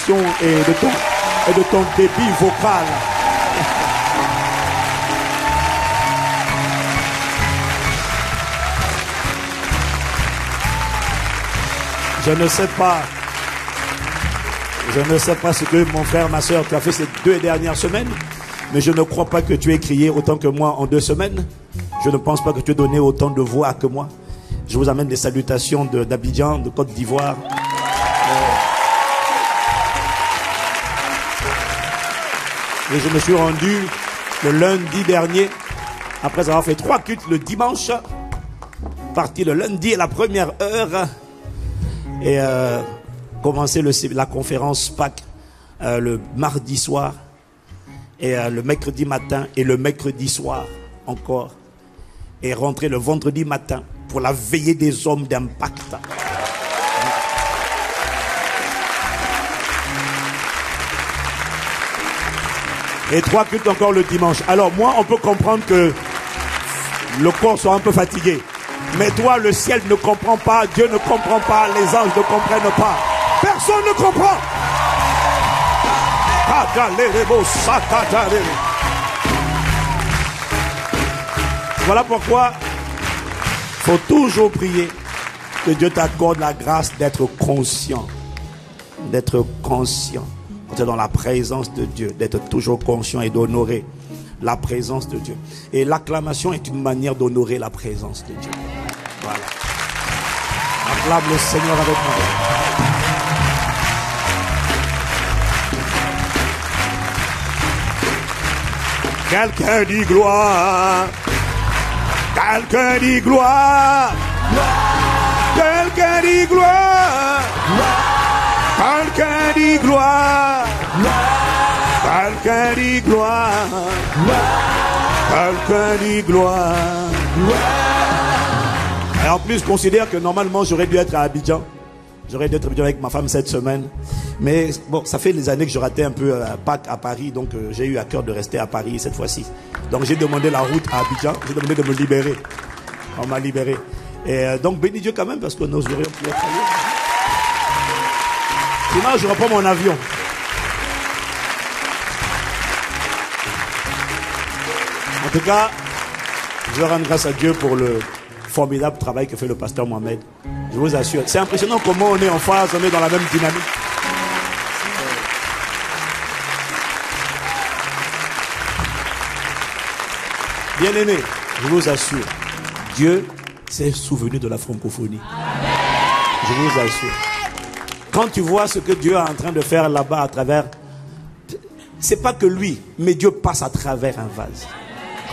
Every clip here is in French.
diction et de ton débit vocal. Je ne sais pas ce que mon frère, ma soeur, tu as fait ces 2 dernières semaines, mais je ne crois pas que tu aies crié autant que moi en 2 semaines. Je ne pense pas que tu aies donné autant de voix que moi. Je vous amène des salutations d'Abidjan, de Côte d'Ivoire. Et je me suis rendu le lundi dernier, après avoir fait 3 cultes le dimanche, parti le lundi à la première heure, et commencer la conférence Pâques le mardi soir, et le mercredi matin, et le mercredi soir encore, et rentrer le vendredi matin pour la veillée des hommes d'impact. Et 3 cultes encore le dimanche. Alors moi, on peut comprendre que le corps soit un peu fatigué. Mais toi, le ciel ne comprend pas, Dieu ne comprend pas, les anges ne comprennent pas. Personne ne comprend. Voilà pourquoi il faut toujours prier que Dieu t'accorde la grâce d'être conscient. D'être conscient. Quand tu es dans la présence de Dieu, d'être toujours conscient et d'honorer la présence de Dieu. Et l'acclamation est une manière d'honorer la présence de Dieu. Voilà. Acclame le Seigneur avec moi. Quelqu'un dit gloire. Quelqu'un dit gloire. Quelqu'un dit gloire. Quelqu'un dit gloire. Quelqu'un dit gloire. Quelqu'un dit gloire. Et en plus, je considère que normalement, j'aurais dû être à Abidjan. J'aurais dû être à Abidjan avec ma femme cette semaine. Mais bon, ça fait des années que je ratais un peu Pâques à Paris. Donc, j'ai eu à cœur de rester à Paris cette fois-ci. Donc, j'ai demandé la route à Abidjan. J'ai demandé de me libérer. On m'a libéré. Et donc, bénis Dieu quand même, parce que nous aurions pu être ailleurs. Sinon, je reprends mon avion. En tout cas, je veux rendre grâce à Dieu pour le formidable travail que fait le pasteur Mohamed. Je vous assure. C'est impressionnant comment on est en phase, on est dans la même dynamique. Bien-aimés, je vous assure, Dieu s'est souvenu de la francophonie. Je vous assure. Quand tu vois ce que Dieu est en train de faire là-bas à travers, c'est pas que lui, mais Dieu passe à travers un vase.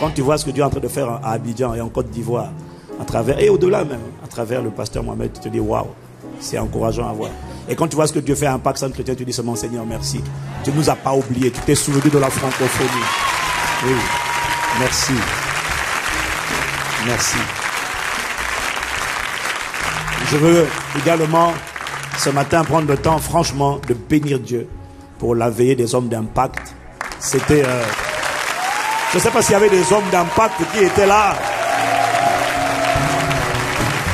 Quand tu vois ce que Dieu est en train de faire à Abidjan et en Côte d'Ivoire, à travers, et au-delà même, à travers le pasteur Mohamed, tu te dis waouh, c'est encourageant à voir. Et quand tu vois ce que Dieu fait à Impact Centre Chrétien, tu dis seulement Seigneur, merci. Tu ne nous as pas oubliés, tu t'es souvenu de la francophonie. Oui, merci. Merci. Je veux également ce matin prendre le temps franchement de bénir Dieu pour la veillée des hommes d'impact. C'était je ne sais pas s'il y avait des hommes d'impact qui étaient là.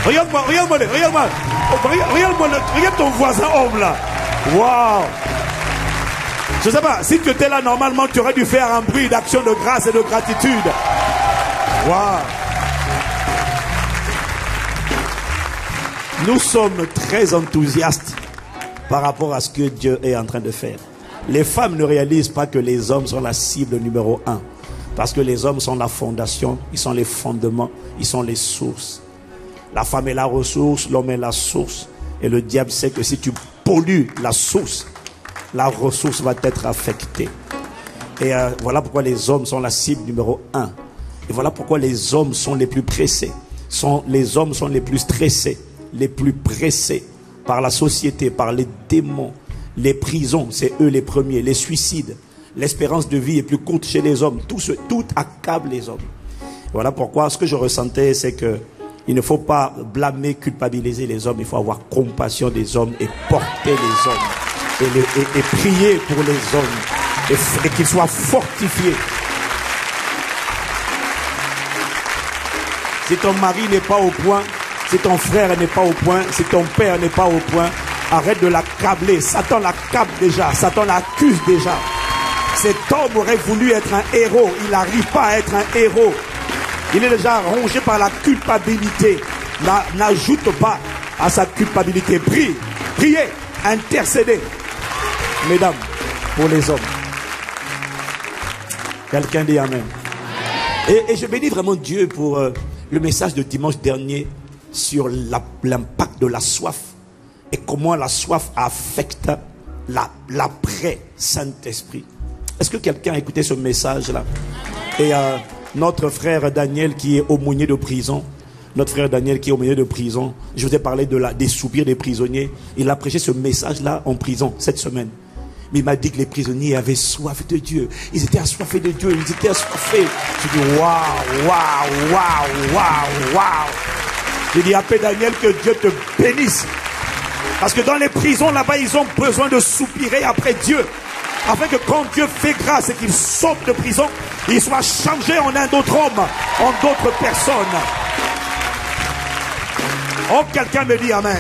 Regarde-moi, regarde ton voisin homme là. Waouh. Je ne sais pas, si tu étais là normalement tu aurais dû faire un bruit d'action de grâce et de gratitude. Waouh. Nous sommes très enthousiastes par rapport à ce que Dieu est en train de faire. Les femmes ne réalisent pas que les hommes sont la cible numéro 1. Parce que les hommes sont la fondation, ils sont les fondements, ils sont les sources. La femme est la ressource, l'homme est la source. Et le diable sait que si tu pollues la source, la ressource va être affectée. Et voilà pourquoi les hommes sont la cible numéro 1. Et voilà pourquoi les hommes sont les plus pressés. Les hommes sont les plus stressés, les plus pressés par la société, par les démons. Les prisons, c'est eux les premiers. Les suicides. L'espérance de vie est plus courte chez les hommes. Tout accable les hommes. Voilà pourquoi ce que je ressentais, c'est que il ne faut pas blâmer, culpabiliser les hommes. Il faut avoir compassion des hommes et porter les hommes. Et prier pour les hommes. Et qu'ils soient fortifiés. Si ton mari n'est pas au point, si ton frère n'est pas au point, si ton père n'est pas au point, Arrête de l'accabler. Satan l'accable déjà. Satan l'accuse déjà. Cet homme aurait voulu être un héros. Il n'arrive pas à être un héros. Il est déjà rongé par la culpabilité. N'ajoute pas à sa culpabilité. Prie, priez, intercédez. Mesdames, pour les hommes. Quelqu'un dit Amen. Et je bénis vraiment Dieu pour le message de dimanche dernier sur l'impact de la soif et comment la soif affecte l'après Saint-Esprit. Est-ce que quelqu'un a écouté ce message-là? Et notre frère Daniel qui est aumônier de prison, je vous ai parlé des soupirs des prisonniers. Il a prêché ce message-là en prison cette semaine. Mais il m'a dit que les prisonniers avaient soif de Dieu. Ils étaient assoiffés de Dieu. Ils étaient assoiffés. Je dis waouh. Je dis appelle Daniel, que Dieu te bénisse. Parce que dans les prisons là-bas, ils ont besoin de soupirer après Dieu. Afin que quand Dieu fait grâce et qu'il sorte de prison, il soit changé en un autre homme, en d'autres personnes. Oh, quelqu'un me dit Amen.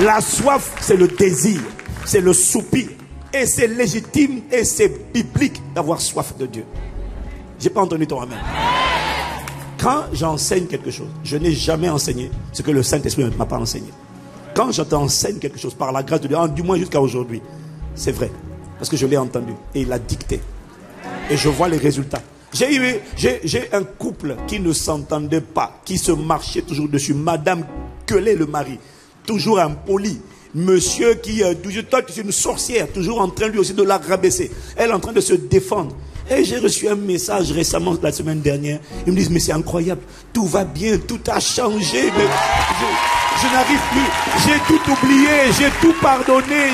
La soif, c'est le désir, c'est le soupir. Et c'est légitime et c'est biblique d'avoir soif de Dieu. J'ai pas entendu ton Amen. Quand j'enseigne quelque chose, je n'ai jamais enseigné ce que le Saint-Esprit ne m'a pas enseigné. Quand je t'enseigne quelque chose par la grâce de Dieu, du moins jusqu'à aujourd'hui, c'est vrai. Parce que je l'ai entendu et il a dicté. Et je vois les résultats. J'ai un couple qui ne s'entendait pas, qui se marchait toujours dessus. Madame gueulait le mari, toujours impoli. Monsieur qui, toi tu es une sorcière, toujours en train lui aussi de la rabaisser. Elle est en train de se défendre. Et j'ai reçu un message récemment, la semaine dernière. Ils me disent, mais c'est incroyable, tout va bien, tout a changé. Mais je n'arrive plus, j'ai tout oublié, j'ai tout pardonné,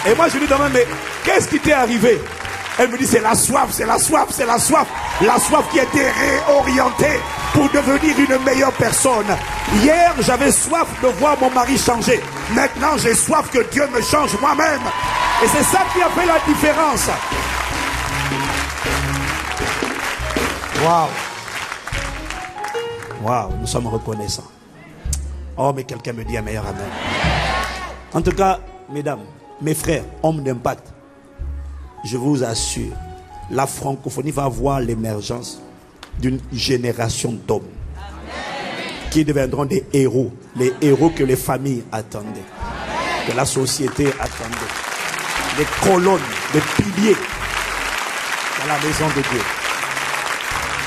Et moi je lui demande, mais qu'est-ce qui t'est arrivé? Elle me dit, c'est la soif, c'est la soif, c'est la soif. La soif qui a été réorientée pour devenir une meilleure personne. Hier, j'avais soif de voir mon mari changer. Maintenant, j'ai soif que Dieu me change moi-même. Et c'est ça qui a fait la différence. Waouh. Waouh, nous sommes reconnaissants. Oh, mais quelqu'un me dit un meilleur amen. En tout cas, mesdames, mes frères, hommes d'impact, je vous assure, la francophonie va avoir l'émergence d'une génération d'hommes qui deviendront des héros, les héros que les familles attendaient, que la société attendait, des colonnes, des piliers dans la maison de Dieu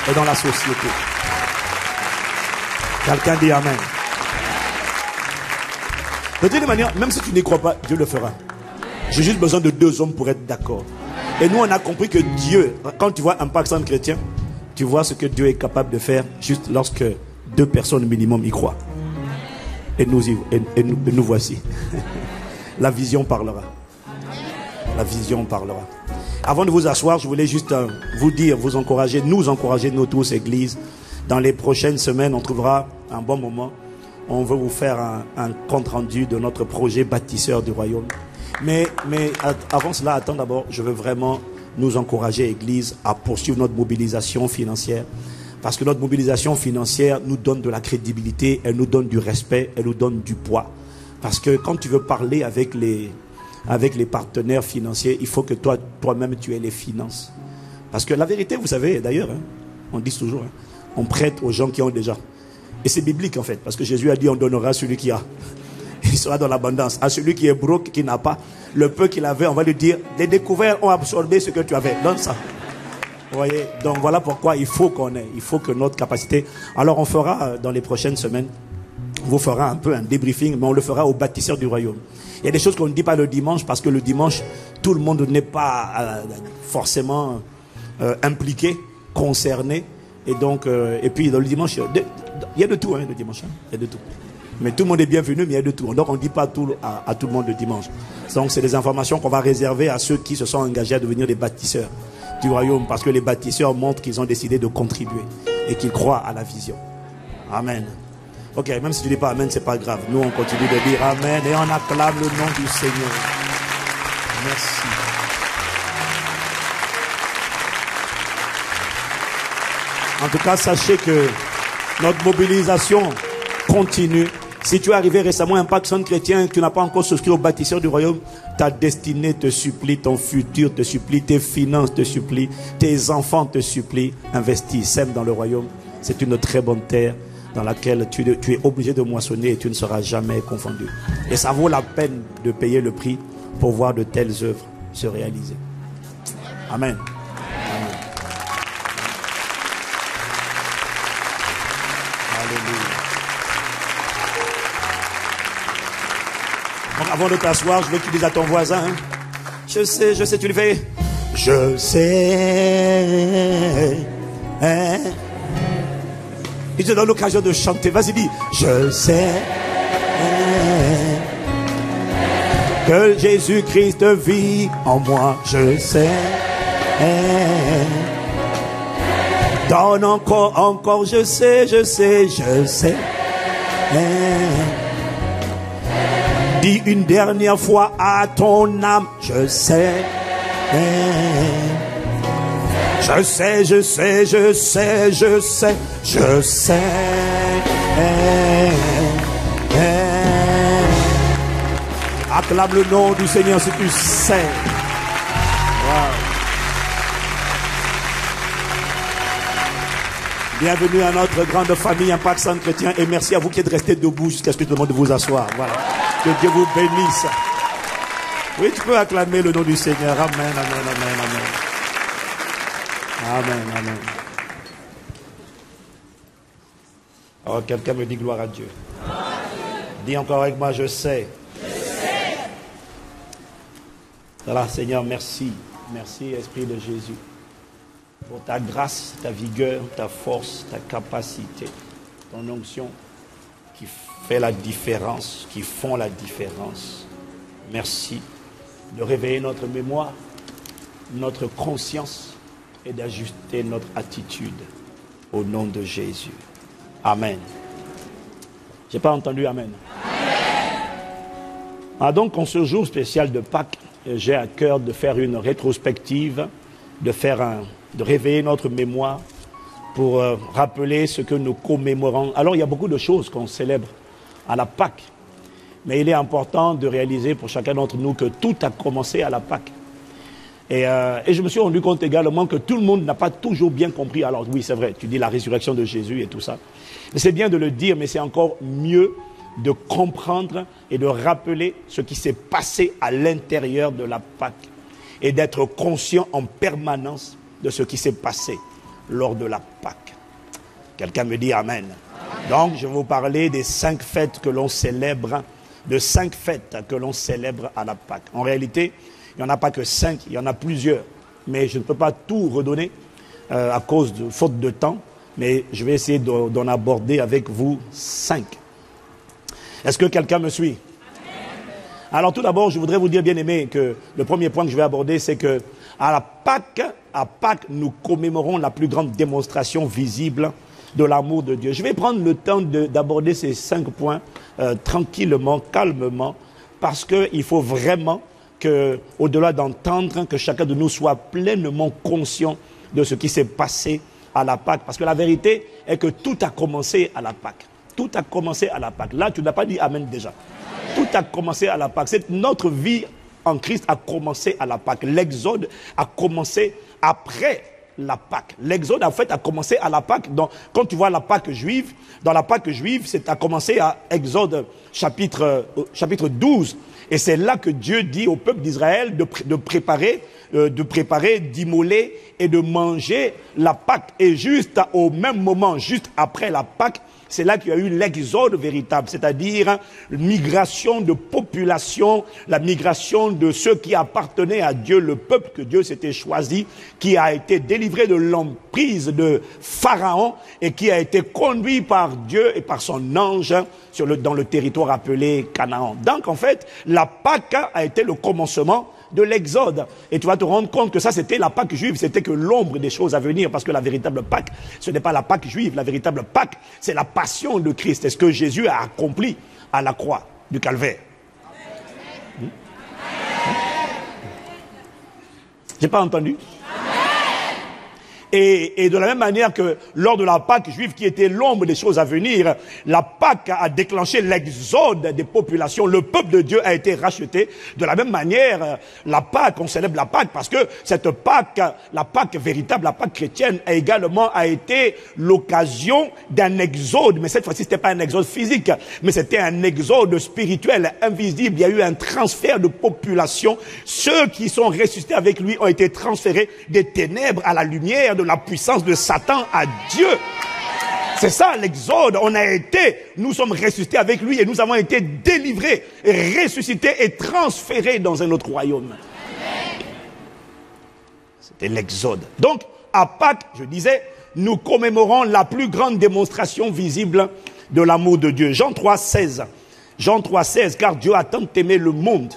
et dans la société. Quelqu'un dit Amen. De toute manière, même si tu n'y crois pas, Dieu le fera. J'ai juste besoin de 2 hommes pour être d'accord. Et nous, on a compris que Dieu, quand tu vois un pacte chrétien, tu vois ce que Dieu est capable de faire juste lorsque 2 personnes minimum y croient. Et nous voici. La vision parlera. La vision parlera. Avant de vous asseoir, je voulais juste vous dire, vous encourager, nous tous, Église. Dans les prochaines semaines, on trouvera un bon moment. On veut vous faire un compte rendu de notre projet bâtisseur du royaume. Mais avant cela, attends d'abord, je veux vraiment nous encourager, Église, à poursuivre notre mobilisation financière. Parce que notre mobilisation financière nous donne de la crédibilité, elle nous donne du respect, elle nous donne du poids. Parce que quand tu veux parler avec les partenaires financiers, il faut que toi-même tu aies les finances. Parce que la vérité, vous savez, d'ailleurs, on dit toujours, on prête aux gens qui ont déjà. Et c'est biblique en fait, parce que Jésus a dit on donnera à celui qui a. Il sera dans l'abondance. À celui qui est broke, qui n'a pas, le peu qu'il avait, on va lui dire, les découvertes ont absorbé ce que tu avais. Donne ça. Vous voyez? Donc voilà pourquoi il faut que notre capacité. Alors on fera dans les prochaines semaines, on vous fera un peu un débriefing, mais on le fera au bâtisseur du royaume. Il y a des choses qu'on ne dit pas le dimanche, parce que le dimanche, tout le monde n'est pas forcément impliqué, concerné. Et donc, et puis dans le dimanche, il y a de tout, le dimanche. Il y a de tout. Mais tout le monde est bienvenu, mais il y a de tout. Donc on ne dit pas tout à tout le monde le dimanche. Donc c'est des informations qu'on va réserver à ceux qui se sont engagés à devenir des bâtisseurs du royaume. Parce que les bâtisseurs montrent qu'ils ont décidé de contribuer et qu'ils croient à la vision. Amen. Ok, même si tu ne dis pas Amen, c'est pas grave. Nous on continue de dire Amen et on acclame le nom du Seigneur. Merci. En tout cas, sachez que notre mobilisation continue. Si tu es arrivé récemment à Impact Centre Chrétien et que tu n'as pas encore souscrit au bâtisseur du royaume, ta destinée te supplie, ton futur te supplie, tes finances te supplient, tes enfants te supplient. Investis, sème dans le royaume. C'est une très bonne terre dans laquelle tu es obligé de moissonner et tu ne seras jamais confondu. Et ça vaut la peine de payer le prix pour voir de telles œuvres se réaliser. Amen. Amen. Alléluia. Donc avant de t'asseoir, je veux que tu dises à ton voisin, hein, je sais, tu lui fais, je sais, hein. Il te donne l'occasion de chanter, vas-y dis, je sais, que Jésus-Christ vit en moi, je sais. Donne encore, je sais. Dis une dernière fois à ton âme, je sais. Je sais. Acclame le nom du Seigneur si tu sais. Wow. Bienvenue à notre grande famille Impact Centre Chrétien et merci à vous qui êtes restés debout jusqu'à ce que je te demande de vous asseoir. Voilà. Que Dieu vous bénisse. Oui, tu peux acclamer le nom du Seigneur. Amen, amen, amen, amen. Amen, amen. Alors quelqu'un me dit gloire à Dieu. Dis encore avec moi, je sais. Voilà, Seigneur, merci. Merci, Esprit de Jésus, pour ta grâce, ta vigueur, ta force, ta capacité, ton onction qui fait la différence, qui font la différence. Merci de réveiller notre mémoire, notre conscience et d'ajuster notre attitude au nom de Jésus. Amen. Je n'ai pas entendu Amen. Ah, donc, en ce jour spécial de Pâques, j'ai à cœur de faire une rétrospective, de réveiller notre mémoire pour rappeler ce que nous commémorons. Alors, il y a beaucoup de choses qu'on célèbre à la Pâques, mais il est important de réaliser pour chacun d'entre nous que tout a commencé à la Pâques. Et je me suis rendu compte également que tout le monde n'a pas toujours bien compris. Alors oui, c'est vrai, tu dis la résurrection de Jésus et tout ça. C'est bien de le dire, mais c'est encore mieux de comprendre et de rappeler ce qui s'est passé à l'intérieur de la Pâque et d'être conscient en permanence de ce qui s'est passé lors de la Pâque. Quelqu'un me dit Amen. Donc, je vais vous parler des 5 fêtes que l'on célèbre, de 5 fêtes que l'on célèbre à la Pâque. En réalité, il n'y en a pas que 5, il y en a plusieurs. Mais je ne peux pas tout redonner à cause de faute de temps, mais je vais essayer d'en aborder avec vous 5. Est-ce que quelqu'un me suit? Alors tout d'abord, je voudrais vous dire, bien aimé, que le premier point que je vais aborder, c'est que à Pâques, nous commémorons la plus grande démonstration visible de l'amour de Dieu. Je vais prendre le temps d'aborder ces 5 points tranquillement, calmement, parce qu'il faut vraiment que, au-delà d'entendre, que chacun de nous soit pleinement conscient de ce qui s'est passé à la Pâque. Parce que la vérité est que tout a commencé à la Pâque. Tout a commencé à la Pâque. Là, tu n'as pas dit Amen déjà. Tout a commencé à la Pâque. Notre vie en Christ a commencé à la Pâque. L'exode a commencé après la Pâque. L'exode, en fait, a commencé à la Pâque. Donc, quand tu vois la Pâque juive, dans la Pâque juive, a commencé à Exode chapitre 12. Et c'est là que Dieu dit au peuple d'Israël de préparer, d'immoler et de manger la Pâque. Et juste au même moment, juste après la Pâque, c'est là qu'il y a eu l'exode véritable, c'est-à-dire migration de population, la migration de ceux qui appartenaient à Dieu, le peuple que Dieu s'était choisi, qui a été délivré de l'emprise de Pharaon et qui a été conduit par Dieu et par son ange dans le territoire appelé Canaan. Donc en fait, la Pâque a été le commencement de l'exode. Et tu vas te rendre compte que ça, c'était la Pâque juive, c'était que l'ombre des choses à venir, parce que la véritable Pâque, ce n'est pas la Pâque juive, la véritable Pâque, c'est la passion de Christ, c'est ce que Jésus a accompli à la croix du Calvaire. J'ai pas entendu? Et de la même manière que lors de la Pâque juive qui était l'ombre des choses à venir, la Pâque a déclenché l'exode des populations. Le peuple de Dieu a été racheté. De la même manière, la Pâque, on célèbre la Pâque parce que cette Pâque, la Pâque véritable, la Pâque chrétienne, a été l'occasion d'un exode. Mais cette fois-ci, c'était pas un exode physique, mais c'était un exode spirituel, invisible. Il y a eu un transfert de population. Ceux qui sont ressuscités avec lui ont été transférés des ténèbres à la lumière, de la puissance de Satan à Dieu. C'est ça l'exode. Nous sommes ressuscités avec lui et nous avons été délivrés, ressuscités et transférés dans un autre royaume. C'était l'exode. Donc, à Pâques, je disais, nous commémorons la plus grande démonstration visible de l'amour de Dieu. Jean 3,16. Jean 3,16, car Dieu a tant aimé le monde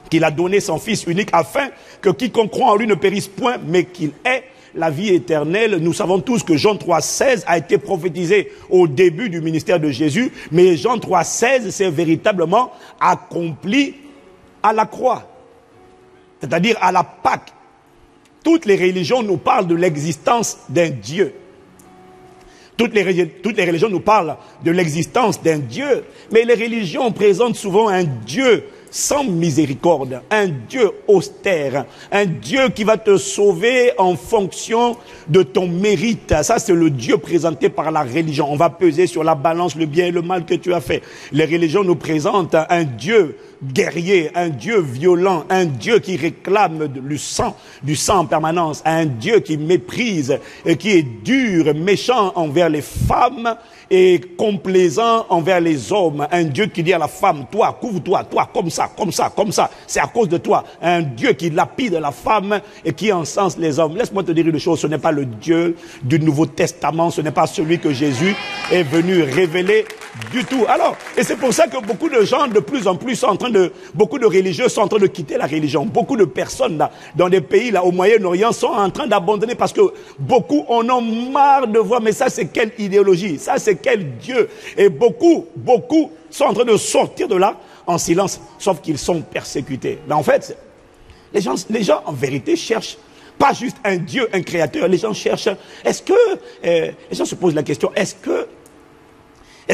qu'il a donné son Fils unique afin que quiconque croit en lui ne périsse point, mais qu'il ait la vie éternelle. Nous savons tous que Jean 3,16 a été prophétisé au début du ministère de Jésus, mais Jean 3,16 s'est véritablement accompli à la croix, c'est-à-dire à la Pâque. Toutes les religions nous parlent de l'existence d'un Dieu. Toutes les religions nous parlent de l'existence d'un Dieu, mais les religions présentent souvent un Dieu sans miséricorde, un Dieu austère, un Dieu qui va te sauver en fonction de ton mérite. Ça, c'est le Dieu présenté par la religion. On va peser sur la balance le bien et le mal que tu as fait. Les religions nous présentent un Dieu guerrier, un Dieu violent, un Dieu qui réclame du sang en permanence, un Dieu qui méprise et qui est dur, méchant envers les femmes et complaisant envers les hommes. Un Dieu qui dit à la femme, toi, couvre-toi, toi, comme ça, comme ça, comme ça, c'est à cause de toi. Un Dieu qui lapide la femme et qui encense les hommes. Laisse-moi te dire une chose, ce n'est pas le Dieu du Nouveau Testament, ce n'est pas celui que Jésus est venu révéler du tout. Alors, et c'est pour ça que beaucoup de gens, de plus en plus, beaucoup de religieux sont en train de quitter la religion. Beaucoup de personnes là, dans des pays là, au Moyen-Orient sont en train d'abandonner parce que beaucoup en ont marre de voir, mais ça c'est quelle idéologie, ça c'est quel Dieu. Et beaucoup sont en train de sortir de là en silence, sauf qu'ils sont persécutés. Mais en fait, les gens en vérité cherchent pas juste un Dieu, un créateur. Les gens cherchent, les gens se posent la question, est-ce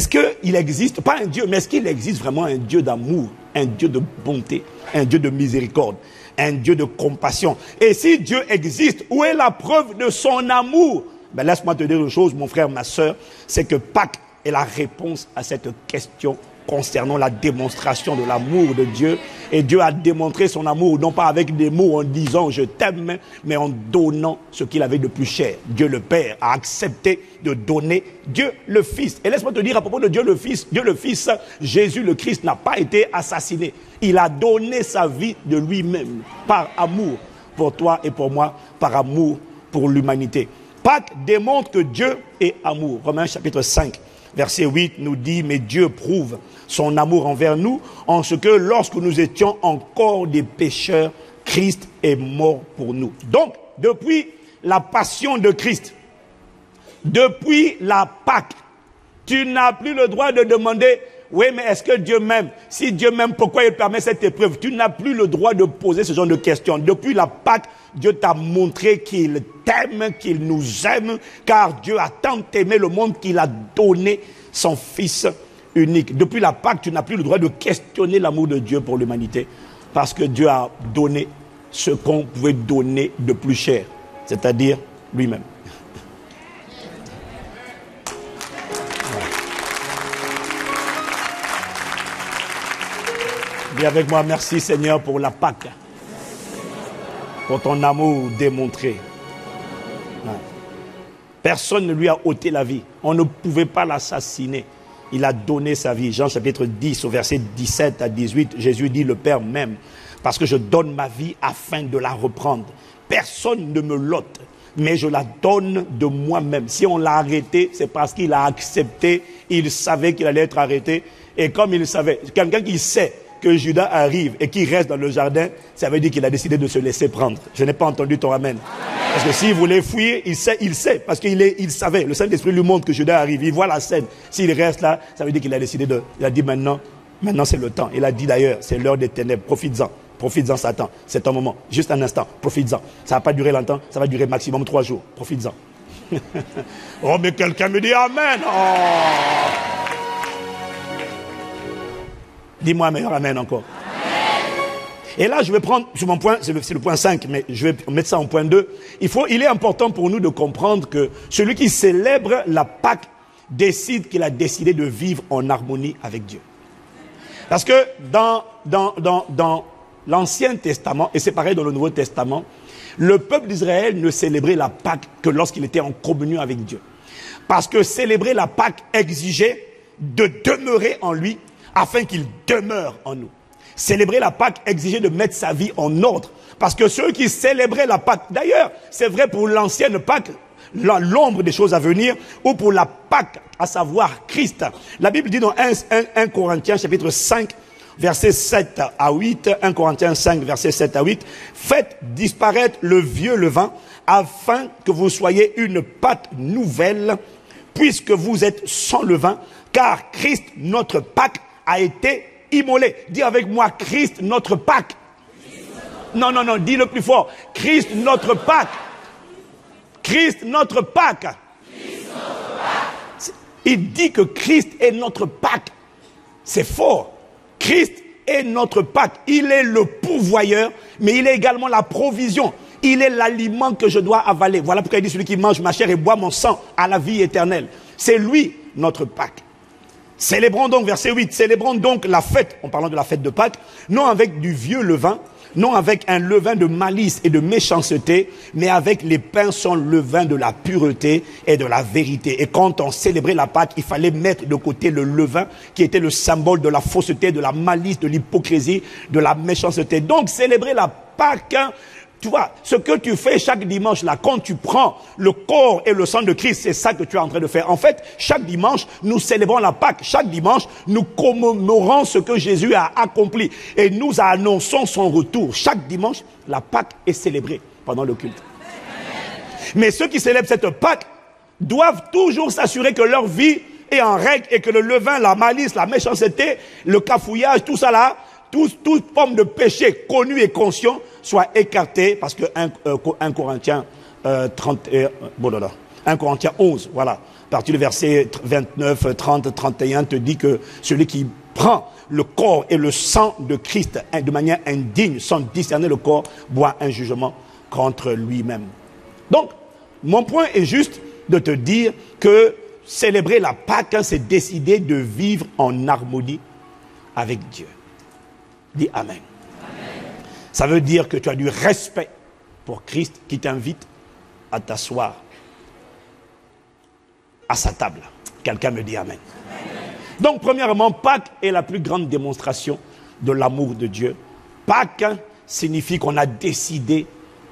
qu'il existe, pas un Dieu, mais est-ce qu'il existe vraiment un Dieu d'amour, un Dieu de bonté, un Dieu de miséricorde, un Dieu de compassion? Et si Dieu existe, où est la preuve de son amour? Ben laisse-moi te dire une chose, mon frère, ma soeur, c'est que Pâques est la réponse à cette question concernant la démonstration de l'amour de Dieu. Et Dieu a démontré son amour, non pas avec des mots en disant « je t'aime », mais en donnant ce qu'il avait de plus cher. Dieu le Père a accepté de donner Dieu le Fils. Et laisse-moi te dire à propos de Dieu le Fils, Jésus le Christ n'a pas été assassiné. Il a donné sa vie de lui-même, par amour pour toi et pour moi, par amour pour l'humanité. Pâques démontre que Dieu est amour. Romains chapitre 5. Verset 8 nous dit, mais Dieu prouve son amour envers nous, en ce que lorsque nous étions encore des pécheurs, Christ est mort pour nous. Donc, depuis la passion de Christ, depuis la Pâque, tu n'as plus le droit de demander, oui, mais est-ce que Dieu m'aime? Si Dieu m'aime, pourquoi il permet cette épreuve? Tu n'as plus le droit de poser ce genre de questions. Depuis la Pâque, Dieu t'a montré qu'il t'aime, qu'il nous aime, car Dieu a tant aimé le monde qu'il a donné son Fils unique. Depuis la Pâque, tu n'as plus le droit de questionner l'amour de Dieu pour l'humanité, parce que Dieu a donné ce qu'on pouvait donner de plus cher, c'est-à-dire lui-même. Dis avec moi, merci Seigneur pour la Pâque, pour ton amour démontré. Personne ne lui a ôté la vie. On ne pouvait pas l'assassiner. Il a donné sa vie. Jean chapitre 10 au verset 17 à 18, Jésus dit, le Père m'aime parce que je donne ma vie afin de la reprendre. Personne ne me l'ôte, mais je la donne de moi-même. Si on l'a arrêté, c'est parce qu'il a accepté. Il savait qu'il allait être arrêté. Et comme il savait, quelqu'un qui sait que Judas arrive et qui reste dans le jardin, ça veut dire qu'il a décidé de se laisser prendre. Je n'ai pas entendu ton amen. Parce que s'il voulait fuir, il sait, parce qu'il savait. Le Saint-Esprit lui montre que Judas arrive, il voit la scène. S'il reste là, ça veut dire qu'il a décidé il a dit maintenant c'est le temps. Il a dit d'ailleurs, c'est l'heure des ténèbres, profites-en. Profites-en, Satan. C'est un moment, juste un instant. Profites-en. Ça va pas durer longtemps, ça va durer maximum 3 jours. Profites-en. Oh, mais quelqu'un me dit Amen. Oh. Dis-moi un meilleur Amen encore. Et là, je vais prendre, sur mon point, c'est le point 5, mais je vais mettre ça en point 2. Il est important pour nous de comprendre que celui qui célèbre la Pâque décide qu'il a décidé de vivre en harmonie avec Dieu. Parce que dans l'Ancien Testament, et c'est pareil dans le Nouveau Testament, le peuple d'Israël ne célébrait la Pâque que lorsqu'il était en communion avec Dieu. Parce que célébrer la Pâque exigeait de demeurer en lui afin qu'il demeure en nous. Célébrer la Pâque exigeait de mettre sa vie en ordre. Parce que ceux qui célébraient la Pâque, d'ailleurs, c'est vrai pour l'ancienne Pâque, l'ombre des choses à venir, ou pour la Pâque, à savoir Christ. La Bible dit dans 1 Corinthiens chapitre 5, versets 7 à 8, 1 Corinthiens 5, versets 7 à 8, faites disparaître le vieux levain, afin que vous soyez une pâte nouvelle, puisque vous êtes sans levain, car Christ, notre Pâque, a été immolé. Dis avec moi, Christ, notre Pâque. Non, dis le plus fort. Christ, notre Pâque. Christ, notre Pâque. Il dit que Christ est notre Pâque. C'est fort. Christ est notre Pâque. Il est le pourvoyeur, mais il est également la provision. Il est l'aliment que je dois avaler. Voilà pourquoi il dit, celui qui mange ma chair et boit mon sang a la vie éternelle. C'est lui, notre Pâque. Célébrons donc, verset 8, célébrons donc la fête, en parlant de la fête de Pâques, non avec du vieux levain, non avec un levain de malice et de méchanceté, mais avec les pains sans levain de la pureté et de la vérité. Et quand on célébrait la Pâque, il fallait mettre de côté le levain, qui était le symbole de la fausseté, de la malice, de l'hypocrisie, de la méchanceté. Donc, célébrer la Pâque, tu vois, ce que tu fais chaque dimanche là, quand tu prends le corps et le sang de Christ, c'est ça que tu es en train de faire. En fait, chaque dimanche, nous célébrons la Pâque. Chaque dimanche, nous commémorons ce que Jésus a accompli. Et nous annonçons son retour. Chaque dimanche, la Pâque est célébrée pendant le culte. Mais ceux qui célèbrent cette Pâque doivent toujours s'assurer que leur vie est en règle et que le levain, la malice, la méchanceté, le cafouillage, tout ça là, toute forme de péché connu et conscient soit écarté, parce que 1 Corinthiens 1 Corinthiens 11, voilà, à partir du verset 29, 30, 31, te dit que celui qui prend le corps et le sang de Christ de manière indigne, sans discerner le corps, boit un jugement contre lui-même. Donc, mon point est juste de te dire que célébrer la Pâque, c'est décider de vivre en harmonie avec Dieu. Dis Amen. Amen. Ça veut dire que tu as du respect pour Christ qui t'invite à t'asseoir à sa table. Quelqu'un me dit Amen. Amen. Donc, premièrement, Pâques est la plus grande démonstration de l'amour de Dieu. Pâques signifie qu'on a décidé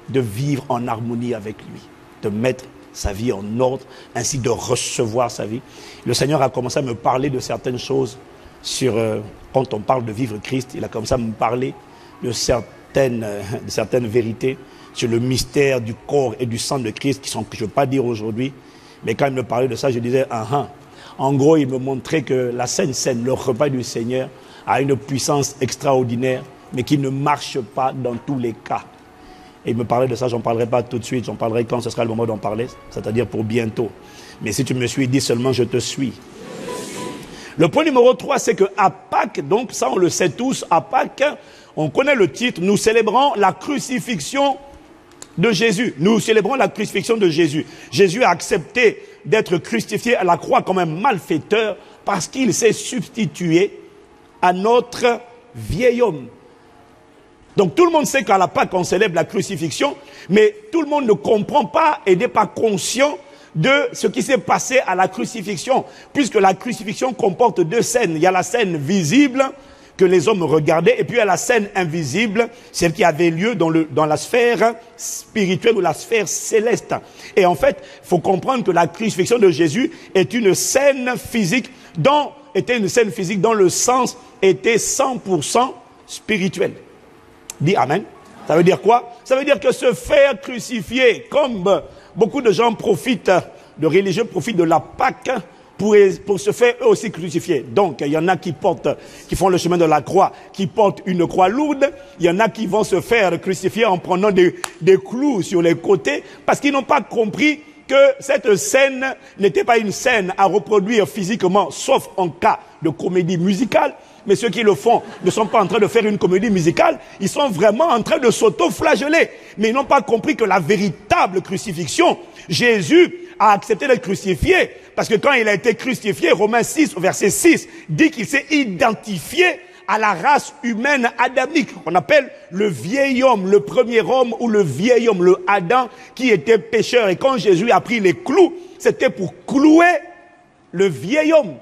de vivre en harmonie avec lui, de mettre sa vie en ordre, ainsi de recevoir sa vie. Le Seigneur a commencé à me parler de certaines choses quand on parle de vivre Christ. Il a commencé à me parler de certaines vérités sur le mystère du corps et du sang de Christ que je ne veux pas dire aujourd'hui. Mais quand il me parlait de ça, je disais, En gros, il me montrait que la Sainte Seine, le repas du Seigneur, a une puissance extraordinaire, mais qui ne marche pas dans tous les cas. Et il me parlait de ça, j'en parlerai pas tout de suite, j'en parlerai quand ce sera le moment d'en parler, c'est-à-dire pour bientôt. Mais si tu me suis, dis seulement je te suis. Le point numéro 3, c'est qu'à Pâques, donc ça on le sait tous, à Pâques, on connaît le titre, nous célébrons la crucifixion de Jésus. Nous célébrons la crucifixion de Jésus. Jésus a accepté d'être crucifié à la croix comme un malfaiteur parce qu'il s'est substitué à notre vieil homme. Donc tout le monde sait qu'à la Pâque on célèbre la crucifixion, mais tout le monde ne comprend pas et n'est pas conscient de ce qui s'est passé à la crucifixion, puisque la crucifixion comporte 2 scènes. Il y a la scène visible que les hommes regardaient, et puis il y a la scène invisible, celle qui avait lieu dans la sphère spirituelle ou la sphère céleste. Et en fait, il faut comprendre que la crucifixion de Jésus est une scène physique dont le sens était 100% spirituel. Dis Amen. Ça veut dire quoi? Ça veut dire que se faire crucifier, comme beaucoup de gens profitent, de religieux profitent de la Pâque pour se faire eux aussi crucifier. Donc, il y en a qui font le chemin de la croix, qui portent une croix lourde. Il y en a qui vont se faire crucifier en prenant des clous sur les côtés, parce qu'ils n'ont pas compris que cette scène n'était pas une scène à reproduire physiquement, sauf en cas de comédie musicale. Mais ceux qui le font ne sont pas en train de faire une comédie musicale, ils sont vraiment en train de s'auto-flageller. Mais ils n'ont pas compris que la véritable crucifixion, Jésus a accepté d'être crucifié, parce que quand il a été crucifié, Romains 6, verset 6, dit qu'il s'est identifié à la race humaine adamique, qu'on appelle le vieil homme, le premier homme ou le vieil homme, le Adam, qui était pécheur. Et quand Jésus a pris les clous, c'était pour clouer le vieil homme.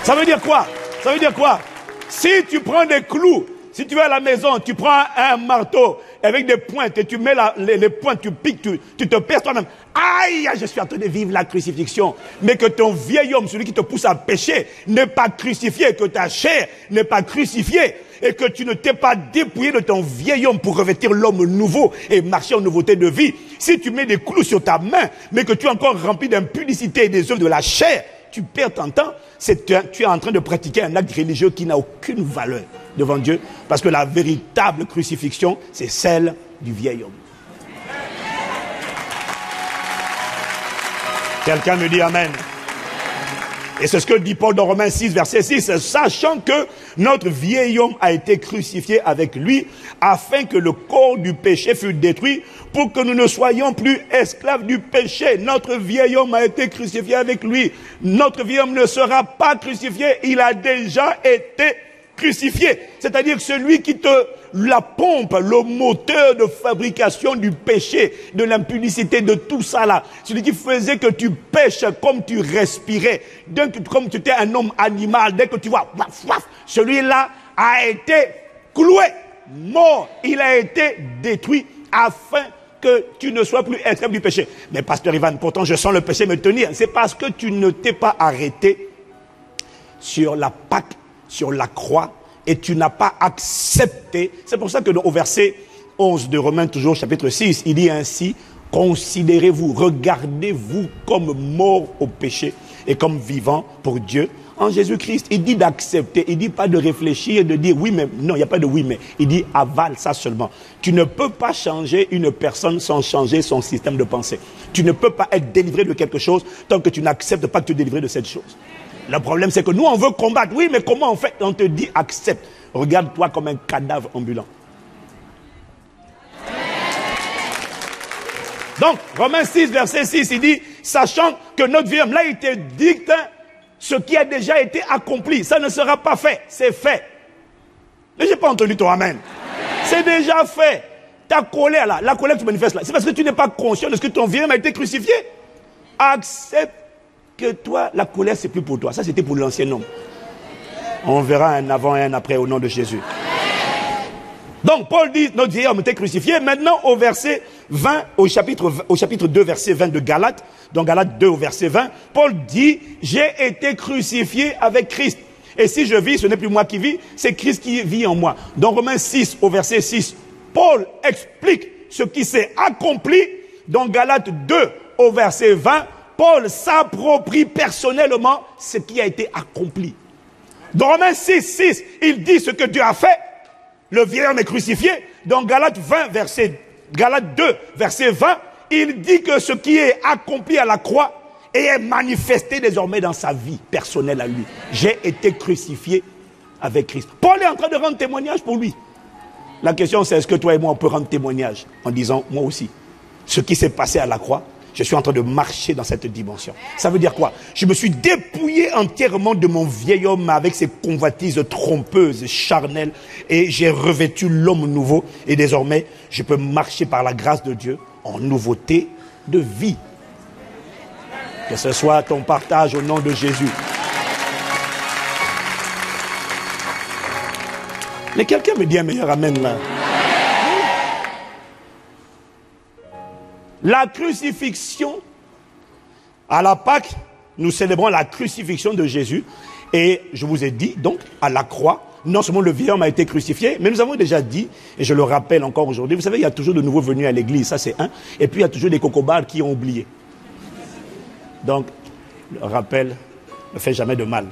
Ça veut dire quoi? Ça veut dire quoi? Si tu prends des clous, si tu vas à la maison, tu prends un marteau avec des pointes et tu mets les pointes, tu piques, tu te perces toi-même. Aïe, je suis en train de vivre la crucifixion. Mais que ton vieil homme, celui qui te pousse à pécher, n'est pas crucifié, que ta chair n'est pas crucifiée, et que tu ne t'es pas dépouillé de ton vieil homme pour revêtir l'homme nouveau et marcher en nouveauté de vie. Si tu mets des clous sur ta main, mais que tu es encore rempli d'impudicité et des œuvres de la chair, tu perds ton temps, tu es en train de pratiquer un acte religieux qui n'a aucune valeur devant Dieu, parce que la véritable crucifixion, c'est celle du vieil homme. Quelqu'un me dit amen. Et c'est ce que dit Paul dans Romains 6, verset 6, sachant que notre vieil homme a été crucifié avec lui, afin que le corps du péché fût détruit, pour que nous ne soyons plus esclaves du péché. Notre vieil homme a été crucifié avec lui. Notre vieil homme ne sera pas crucifié, il a déjà été crucifié. C'est-à-dire celui qui te la pompe, le moteur de fabrication du péché, de l'impudicité, de tout ça là. Celui qui faisait que tu pêches comme tu respirais, comme tu étais un homme animal, dès que tu vois, celui-là a été cloué, mort, il a été détruit afin que tu ne sois plus esclave du péché. Mais pasteur Ivan, pourtant je sens le péché me tenir. C'est parce que tu ne t'es pas arrêté sur la Pâque, sur la croix, et tu n'as pas accepté. C'est pour ça que au verset 11 de Romains, toujours chapitre 6, il dit ainsi, considérez-vous, regardez-vous comme mort au péché et comme vivant pour Dieu en Jésus-Christ. Il dit d'accepter, il dit pas de réfléchir, de dire oui mais, non, il n'y a pas de oui mais, il dit avale ça seulement. Tu ne peux pas changer une personne sans changer son système de pensée. Tu ne peux pas être délivré de quelque chose tant que tu n'acceptes pas que tu es délivré de cette chose. Le problème, c'est que nous, on veut combattre. Oui, mais comment on fait? On te dit, accepte. Regarde-toi comme un cadavre ambulant. Donc, Romains 6, verset 6, il dit, sachant que notre vie, là, il te dicte ce qui a déjà été accompli. Ça ne sera pas fait. C'est fait. Mais je n'ai pas entendu ton amen. C'est déjà fait. Ta colère, là, la colère que tu manifestes, là, c'est parce que tu n'es pas conscient de ce que ton vieil homme a été crucifié. Accepte que toi, la colère, c'est plus pour toi. Ça, c'était pour l'ancien homme. On verra un avant et un après au nom de Jésus. Donc, Paul dit, notre vieil homme était crucifié. Maintenant, au verset 20, au chapitre 2, verset 20 de Galates, dans Galates 2, au verset 20, Paul dit, j'ai été crucifié avec Christ. Et si je vis, ce n'est plus moi qui vis, c'est Christ qui vit en moi. Dans Romains 6, au verset 6, Paul explique ce qui s'est accompli. Dans Galates 2, au verset 20, Paul s'approprie personnellement ce qui a été accompli. Dans Romains 6, 6, il dit ce que Dieu a fait. Le vieil homme est crucifié. Dans Galates 2, verset 20, il dit que ce qui est accompli à la croix est manifesté désormais dans sa vie personnelle à lui. J'ai été crucifié avec Christ. Paul est en train de rendre témoignage pour lui. La question c'est, est-ce que toi et moi on peut rendre témoignage en disant, moi aussi, ce qui s'est passé à la croix, je suis en train de marcher dans cette dimension. Ça veut dire quoi? Je me suis dépouillé entièrement de mon vieil homme avec ses convoitises trompeuses, charnelles, et j'ai revêtu l'homme nouveau. Et désormais, je peux marcher par la grâce de Dieu en nouveauté de vie. Que ce soit ton partage au nom de Jésus. Mais quelqu'un me dit un meilleur amen là. La crucifixion, à la Pâque, nous célébrons la crucifixion de Jésus. Et je vous ai dit, donc, à la croix, non seulement le vieil homme a été crucifié, mais nous avons déjà dit, et je le rappelle encore aujourd'hui, vous savez, il y a toujours de nouveaux venus à l'église, ça c'est un, et puis il y a toujours des cocobards qui ont oublié. Donc, le rappel ne fait jamais de mal.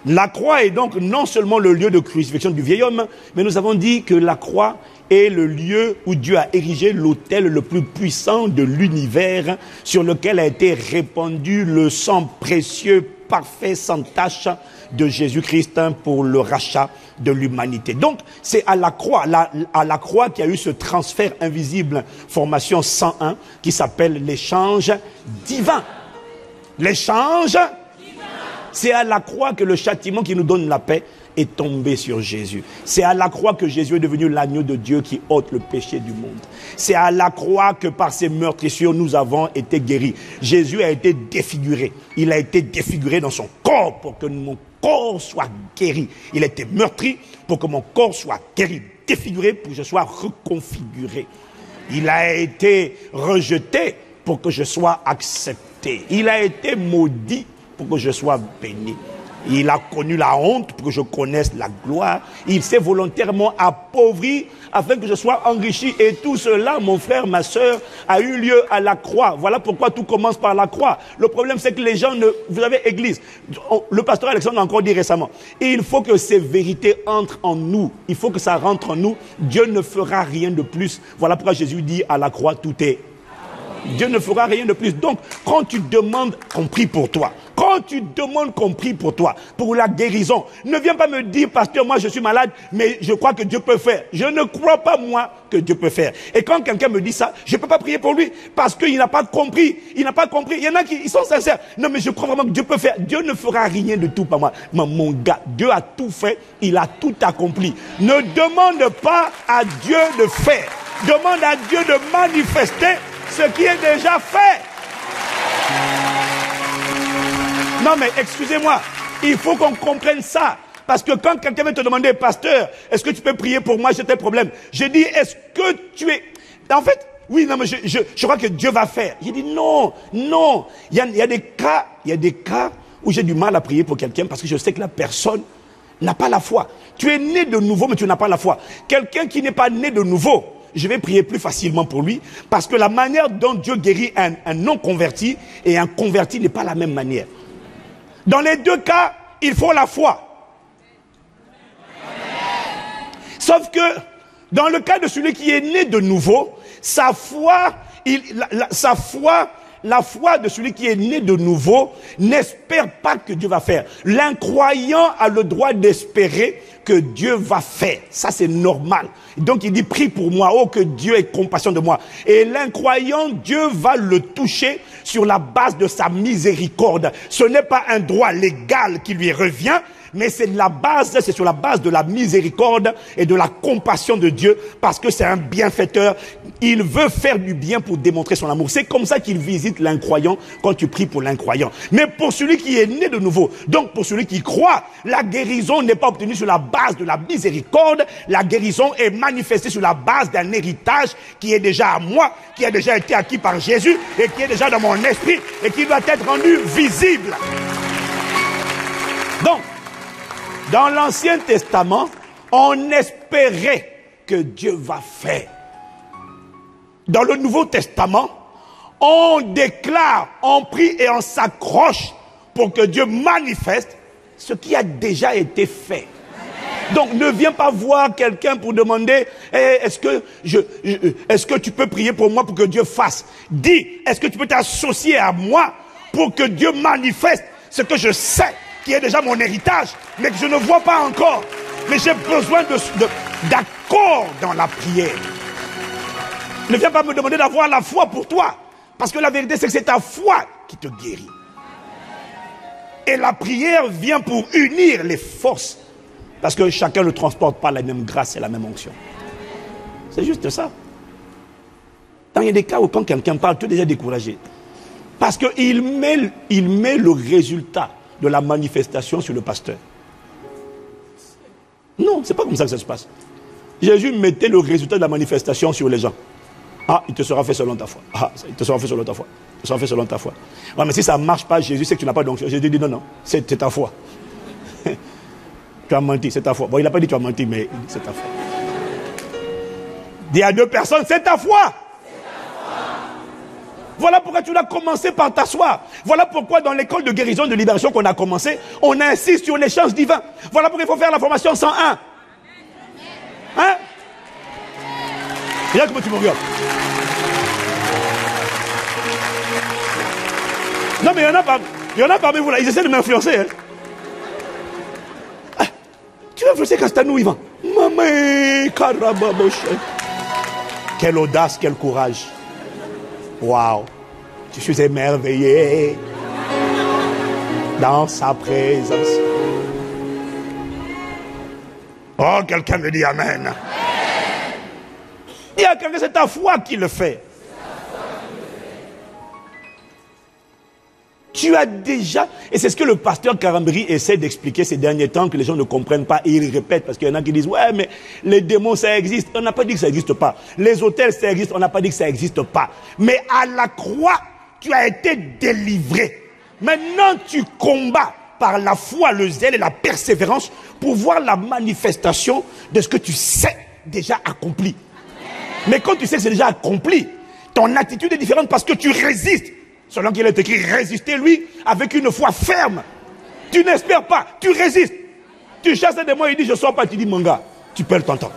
La croix est donc non seulement le lieu de crucifixion du vieil homme, mais nous avons dit que la croix est le lieu où Dieu a érigé l'autel le plus puissant de l'univers, sur lequel a été répandu le sang précieux, parfait, sans tache de Jésus-Christ pour le rachat de l'humanité. Donc, c'est à la croix qu'il y a eu ce transfert invisible, formation 101, qui s'appelle l'échange divin. L'échange, c'est à la croix que le châtiment qui nous donne la paix est tombé sur Jésus. C'est à la croix que Jésus est devenu l'agneau de Dieu qui ôte le péché du monde. C'est à la croix que par ses meurtrissures nous avons été guéris. Jésus a été défiguré. Il a été défiguré dans son corps pour que mon corps soit guéri. Il a été meurtri pour que mon corps soit guéri. Défiguré pour que je sois reconfiguré. Il a été rejeté pour que je sois accepté. Il a été maudit pour que je sois béni. Il a connu la honte pour que je connaisse la gloire. Il s'est volontairement appauvri afin que je sois enrichi. Et tout cela, mon frère, ma soeur, a eu lieu à la croix. Voilà pourquoi tout commence par la croix. Le problème, c'est que les gens ne... Vous avez église. Le pasteur Alexandre a encore dit récemment. Et il faut que ces vérités entrent en nous. Il faut que ça rentre en nous. Dieu ne fera rien de plus. Voilà pourquoi Jésus dit à la croix, tout est... Dieu ne fera rien de plus. Donc, quand tu demandes qu'on prie pour toi, quand tu demandes qu'on prie pour toi, pour la guérison, ne viens pas me dire, pasteur, moi je suis malade, mais je crois que Dieu peut faire. Je ne crois pas, moi, que Dieu peut faire. Et quand quelqu'un me dit ça, je ne peux pas prier pour lui, parce qu'il n'a pas compris. Il n'a pas compris. Il y en a qui ils sont sincères. Non, mais je crois vraiment que Dieu peut faire. Dieu ne fera rien de tout par moi. Mon gars, Dieu a tout fait. Il a tout accompli. Ne demande pas à Dieu de faire. Demande à Dieu de manifester ce qui est déjà fait. Non mais excusez-moi, il faut qu'on comprenne ça. Parce que quand quelqu'un va te demander, pasteur, est-ce que tu peux prier pour moi, j'ai tel problème. Je dis, est-ce que tu es... En fait, oui, non mais je crois que Dieu va faire. J'ai dit non. Il y a des cas où j'ai du mal à prier pour quelqu'un parce que je sais que la personne n'a pas la foi. Tu es né de nouveau mais tu n'as pas la foi. Quelqu'un qui n'est pas né de nouveau, je vais prier plus facilement pour lui, parce que la manière dont Dieu guérit un non-converti et un converti n'est pas la même manière. Dans les deux cas, il faut la foi. Sauf que, dans le cas de celui qui est né de nouveau, la foi de celui qui est né de nouveau n'espère pas que Dieu va faire. L'incroyant a le droit d'espérer que Dieu va faire. Ça, c'est normal. Donc, il dit, prie pour moi. Oh, que Dieu ait compassion de moi. Et l'incroyant, Dieu va le toucher sur la base de sa miséricorde. Ce n'est pas un droit légal qui lui revient, mais c'est sur la base de la miséricorde et de la compassion de Dieu, parce que c'est un bienfaiteur. Il veut faire du bien pour démontrer son amour. C'est comme ça qu'il visite l'incroyant quand tu pries pour l'incroyant. Mais pour celui qui est né de nouveau, donc pour celui qui croit, la guérison n'est pas obtenue sur la base de la miséricorde. La guérison est manifestée sur la base d'un héritage qui est déjà à moi, qui a déjà été acquis par Jésus et qui est déjà dans mon esprit et qui doit être rendu visible. Donc, dans l'Ancien Testament, on espérait que Dieu va faire. Dans le Nouveau Testament, on déclare, on prie et on s'accroche pour que Dieu manifeste ce qui a déjà été fait. Donc ne viens pas voir quelqu'un pour demander est-ce que tu peux prier pour moi pour que Dieu fasse. Dis, est-ce que tu peux t'associer à moi pour que Dieu manifeste ce que je sais qui est déjà mon héritage, mais que je ne vois pas encore. Mais j'ai besoin d'accord dans la prière. Ne viens pas me demander d'avoir la foi pour toi. Parce que la vérité, c'est que c'est ta foi qui te guérit. Et la prière vient pour unir les forces. Parce que chacun ne transporte pas la même grâce et la même onction. C'est juste ça. Il y a des cas où quand quelqu'un parle, tu es déjà découragé. Parce qu'il met le résultat de la manifestation sur le pasteur. Non, c'est pas comme ça que ça se passe. Jésus mettait le résultat de la manifestation sur les gens. Ah, il te sera fait selon ta foi. Ah, il te sera fait selon ta foi. Il te sera fait selon ta foi. Ouais, mais si ça ne marche pas, Jésus sait que tu n'as pas d'onction. Jésus dit non, c'est ta foi. Tu Tu as menti, c'est ta foi. Bon, il n'a pas dit tu as menti, mais il dit c'est ta foi. Dis à 2 personnes, c'est ta foi. Voilà pourquoi tu dois commencer par t'asseoir. Voilà pourquoi dans l'école de guérison et de libération qu'on a commencé, on insiste sur l'échange divin. Voilà pourquoi il faut faire la formation 101. Hein? Regarde comment tu me regardes. Non mais il y en a parmi vous là, ils essaient de m'influencer. Hein? Ah, tu vas influencer Castanou, Yvan. Maman, carababoche. Quelle audace, quel courage. Waouh, je suis émerveillé dans sa présence. Oh, quelqu'un me dit Amen. Il y a quelqu'un, c'est ta foi qui le fait. Tu as déjà, et c'est ce que le pasteur Karambri essaie d'expliquer ces derniers temps, que les gens ne comprennent pas, et ils répètent, parce qu'il y en a qui disent, ouais, mais les démons, ça existe. On n'a pas dit que ça n'existe pas. Les hôtels, ça existe. On n'a pas dit que ça n'existe pas. Mais à la croix, tu as été délivré. Maintenant, tu combats par la foi, le zèle et la persévérance pour voir la manifestation de ce que tu sais déjà accompli. Mais quand tu sais que c'est déjà accompli, ton attitude est différente parce que tu résistes. Selon qu'il est écrit, résister lui avec une foi ferme. Tu n'espères pas, tu résistes. Tu chasses des démons, il dit je sors pas, tu dis mon gars, tu perds ton temps.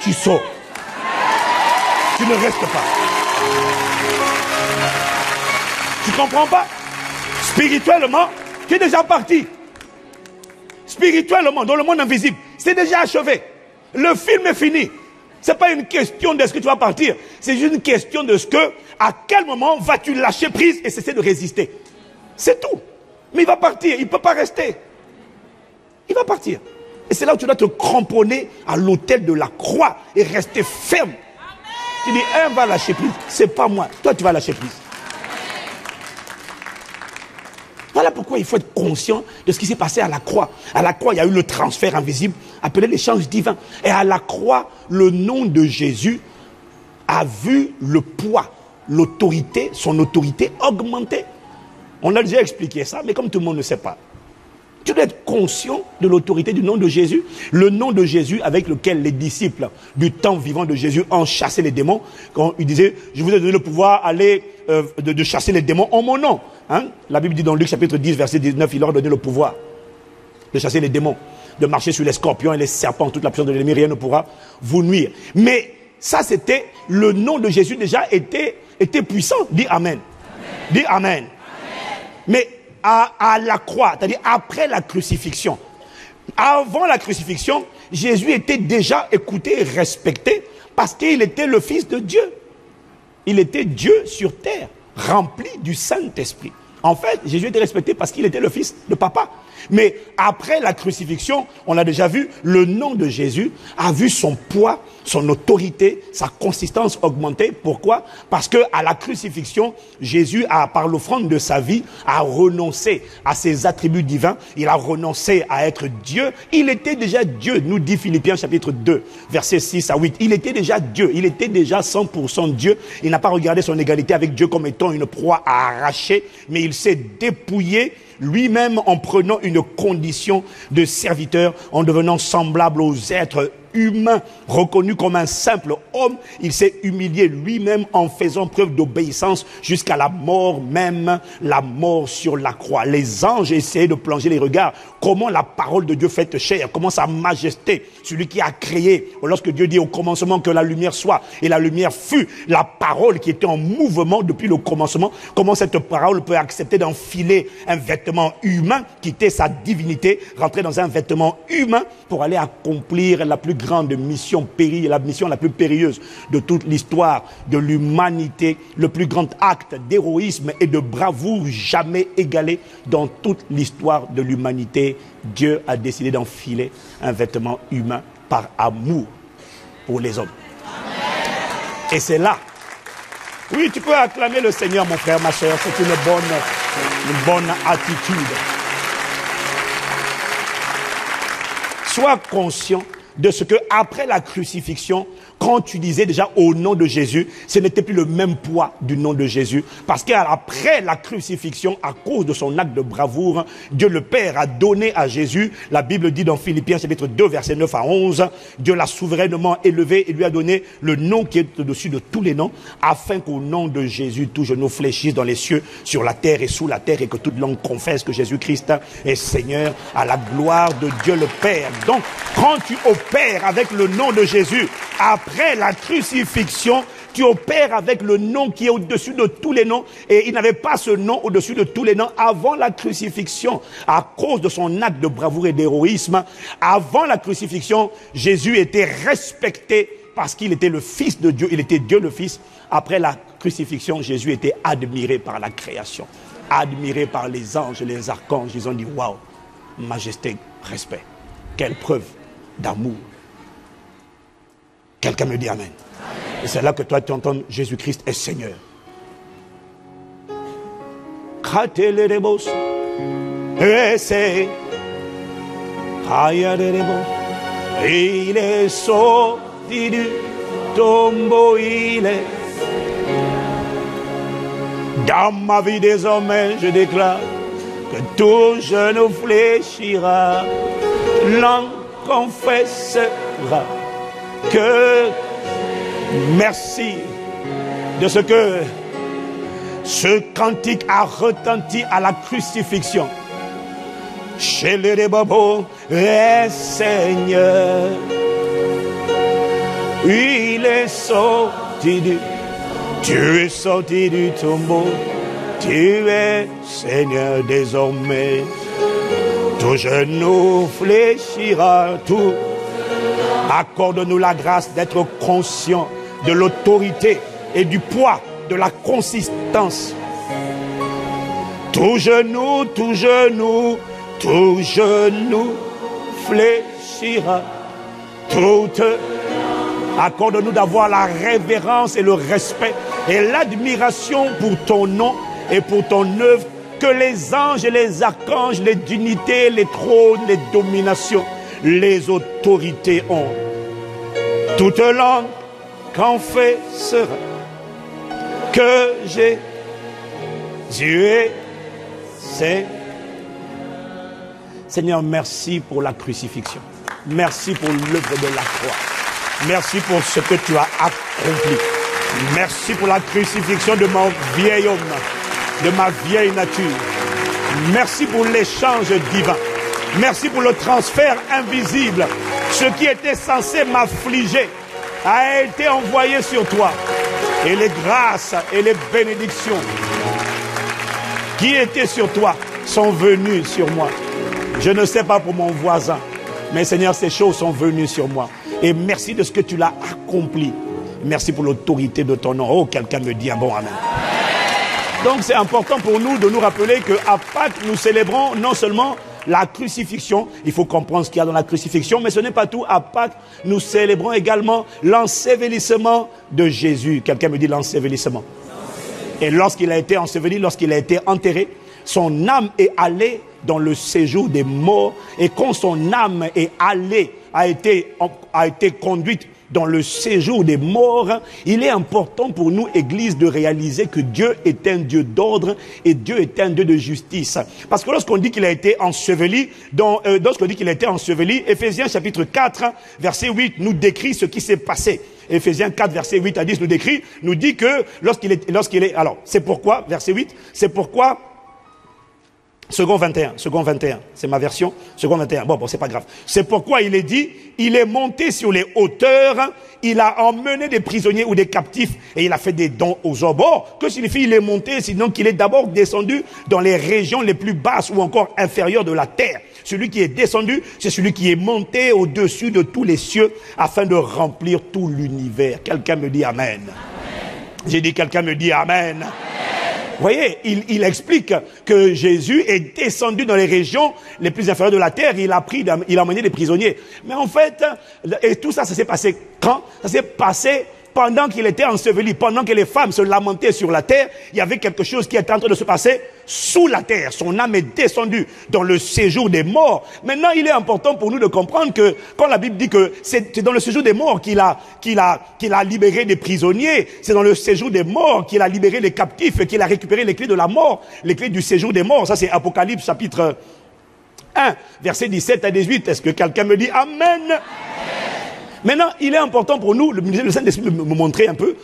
Tu sors. Tu ne restes pas. Tu comprends pas? Spirituellement, tu es déjà parti. Spirituellement, dans le monde invisible, c'est déjà achevé. Le film est fini. Ce n'est pas une question de ce que tu vas partir. C'est juste une question de ce que, à quel moment vas-tu lâcher prise et cesser de résister. C'est tout. Mais il va partir, il ne peut pas rester. Il va partir. Et c'est là où tu dois te cramponner à l'autel de la croix et rester ferme. Tu dis, un va lâcher prise, c'est pas moi. Toi, tu vas lâcher prise. Voilà pourquoi il faut être conscient de ce qui s'est passé à la croix. À la croix, il y a eu le transfert invisible, appelé l'échange divin. Et à la croix, le nom de Jésus a vu le poids, l'autorité, son autorité augmenter. On a déjà expliqué ça, mais comme tout le monde ne sait pas, tu dois être conscient de l'autorité du nom de Jésus. Le nom de Jésus avec lequel les disciples du temps vivant de Jésus ont chassé les démons. Quand ils disaient, je vous ai donné le pouvoir de chasser les démons en mon nom. Hein? La Bible dit dans Luc chapitre 10, verset 19, il leur a donné le pouvoir de chasser les démons, de marcher sur les scorpions et les serpents, toute la puissance de l'ennemi, rien ne pourra vous nuire. Mais ça, c'était, le nom de Jésus déjà était puissant. Dis Amen. Amen. Dis Amen. Amen. Mais à la croix, c'est-à-dire après la crucifixion. Avant la crucifixion, Jésus était déjà écouté et respecté parce qu'il était le Fils de Dieu. Il était Dieu sur terre, rempli du Saint-Esprit. En fait, Jésus était respecté parce qu'il était le Fils de Papa. Mais après la crucifixion, on l'a déjà vu, le nom de Jésus a vu son poids, son autorité, sa consistance augmenter. Pourquoi? Parce que à la crucifixion, Jésus, par l'offrande de sa vie, a renoncé à ses attributs divins. Il a renoncé à être Dieu. Il était déjà Dieu, nous dit Philippiens chapitre 2, versets 6 à 8. Il était déjà Dieu, il était déjà 100% Dieu. Il n'a pas regardé son égalité avec Dieu comme étant une proie à arracher, mais il s'est dépouillé lui-même en prenant une condition de serviteur, en devenant semblable aux êtres humain, reconnu comme un simple homme, il s'est humilié lui-même en faisant preuve d'obéissance jusqu'à la mort même, la mort sur la croix. Les anges essayaient de plonger les regards. Comment la parole de Dieu faite chair, comment sa majesté, celui qui a créé, lorsque Dieu dit au commencement que la lumière soit, et la lumière fut, la parole qui était en mouvement depuis le commencement, comment cette parole peut accepter d'enfiler un vêtement humain, quitter sa divinité, rentrer dans un vêtement humain pour aller accomplir la plus grande mission la mission la plus périlleuse de toute l'histoire de l'humanité, le plus grand acte d'héroïsme et de bravoure jamais égalé dans toute l'histoire de l'humanité. Dieu a décidé d'enfiler un vêtement humain par amour pour les hommes. Et c'est là. Oui, tu peux acclamer le Seigneur, mon frère, ma soeur. C'est une bonne attitude. Sois conscient de ce que, après la crucifixion, quand tu disais déjà au nom de Jésus, ce n'était plus le même poids du nom de Jésus. Parce qu'après la crucifixion, à cause de son acte de bravoure, Dieu le Père a donné à Jésus, la Bible dit dans Philippiens chapitre 2, versets 9 à 11, Dieu l'a souverainement élevé et lui a donné le nom qui est au-dessus de tous les noms, afin qu'au nom de Jésus, tout genou fléchisse dans les cieux, sur la terre et sous la terre, et que toute langue confesse que Jésus-Christ est Seigneur, à la gloire de Dieu le Père. Donc, quand tu opères avec le nom de Jésus, après la crucifixion, tu opères avec le nom qui est au-dessus de tous les noms. Et il n'avait pas ce nom au-dessus de tous les noms avant la crucifixion. À cause de son acte de bravoure et d'héroïsme, avant la crucifixion, Jésus était respecté parce qu'il était le Fils de Dieu. Il était Dieu le Fils. Après la crucifixion, Jésus était admiré par la création. Admiré par les anges et les archanges. Ils ont dit, waouh, majesté, respect. Quelle preuve d'amour. Quelqu'un me dit amen. Et c'est là que toi tu entends Jésus-Christ est Seigneur. Il est sorti du tombeau, il est. Dans ma vie désormais, je déclare que tout genou fléchira, langue confessera que merci de ce que ce cantique a retenti à la crucifixion. Chez les babos, est Seigneur. Il est sorti tu es sorti du tombeau, tu es Seigneur désormais. Tout genou fléchira, tout. Accorde-nous la grâce d'être conscient de l'autorité et du poids, de la consistance. Tout genou, tout genou, tout genou fléchira. Toute. Accorde-nous d'avoir la révérence et le respect et l'admiration pour ton nom et pour ton œuvre que les anges et les archanges, les dignités, les trônes, les dominations, les autorités ont. Toute langue confessera que Jésus est Seigneur, merci pour la crucifixion. Merci pour l'œuvre de la croix. Merci pour ce que tu as accompli. Merci pour la crucifixion de mon vieil homme, de ma vieille nature. Merci pour l'échange divin. Merci pour le transfert invisible. Ce qui était censé m'affliger a été envoyé sur toi. Et les grâces et les bénédictions qui étaient sur toi sont venues sur moi. Je ne sais pas pour mon voisin, mais Seigneur, ces choses sont venues sur moi. Et merci de ce que tu l'as accompli. Merci pour l'autorité de ton nom. Oh, quelqu'un me dit un bon amen. Donc c'est important pour nous de nous rappeler qu'à Pâques, nous célébrons non seulement la crucifixion, il faut comprendre ce qu'il y a dans la crucifixion, mais ce n'est pas tout. À Pâques, nous célébrons également l'ensevelissement de Jésus. Quelqu'un me dit l'ensevelissement. Et lorsqu'il a été enseveli, lorsqu'il a été enterré, son âme est allée dans le séjour des morts. Et quand son âme est allée, a été conduite dans le séjour des morts, il est important pour nous, Église, de réaliser que Dieu est un Dieu d'ordre et Dieu est un Dieu de justice. Parce que lorsqu'on dit qu'il a été enseveli, Éphésiens chapitre 4, verset 8, nous décrit ce qui s'est passé. Éphésiens 4, verset 8 à 10 nous dit que lorsqu'il est, alors, c'est pourquoi, verset 8, c'est pourquoi, second 21, c'est ma version, second 21, bon, c'est pas grave. C'est pourquoi il est dit, il est monté sur les hauteurs, il a emmené des prisonniers ou des captifs et il a fait des dons aux hommes. Bon, que signifie il est monté? Sinon qu'il est d'abord descendu dans les régions les plus basses ou encore inférieures de la terre. Celui qui est descendu, c'est celui qui est monté au-dessus de tous les cieux afin de remplir tout l'univers. Quelqu'un me dit amen. J'ai dit quelqu'un me dit amen. Vous voyez, il explique que Jésus est descendu dans les régions les plus inférieures de la terre, il a emmené des prisonniers. Mais en fait, et tout ça, ça s'est passé quand? Ça s'est passé pendant qu'il était enseveli, pendant que les femmes se lamentaient sur la terre, il y avait quelque chose qui était en train de se passer sous la terre. Son âme est descendue dans le séjour des morts. Maintenant, il est important pour nous de comprendre que quand la Bible dit que c'est dans le séjour des morts qu'il a libéré des prisonniers, c'est dans le séjour des morts qu'il a libéré les captifs et qu'il a récupéré les clés de la mort, les clés du séjour des morts. Ça, c'est Apocalypse chapitre 1, versets 17 à 18. Est-ce que quelqu'un me dit Amen? Maintenant, il est important pour nous, le Saint-Esprit me montrer un peu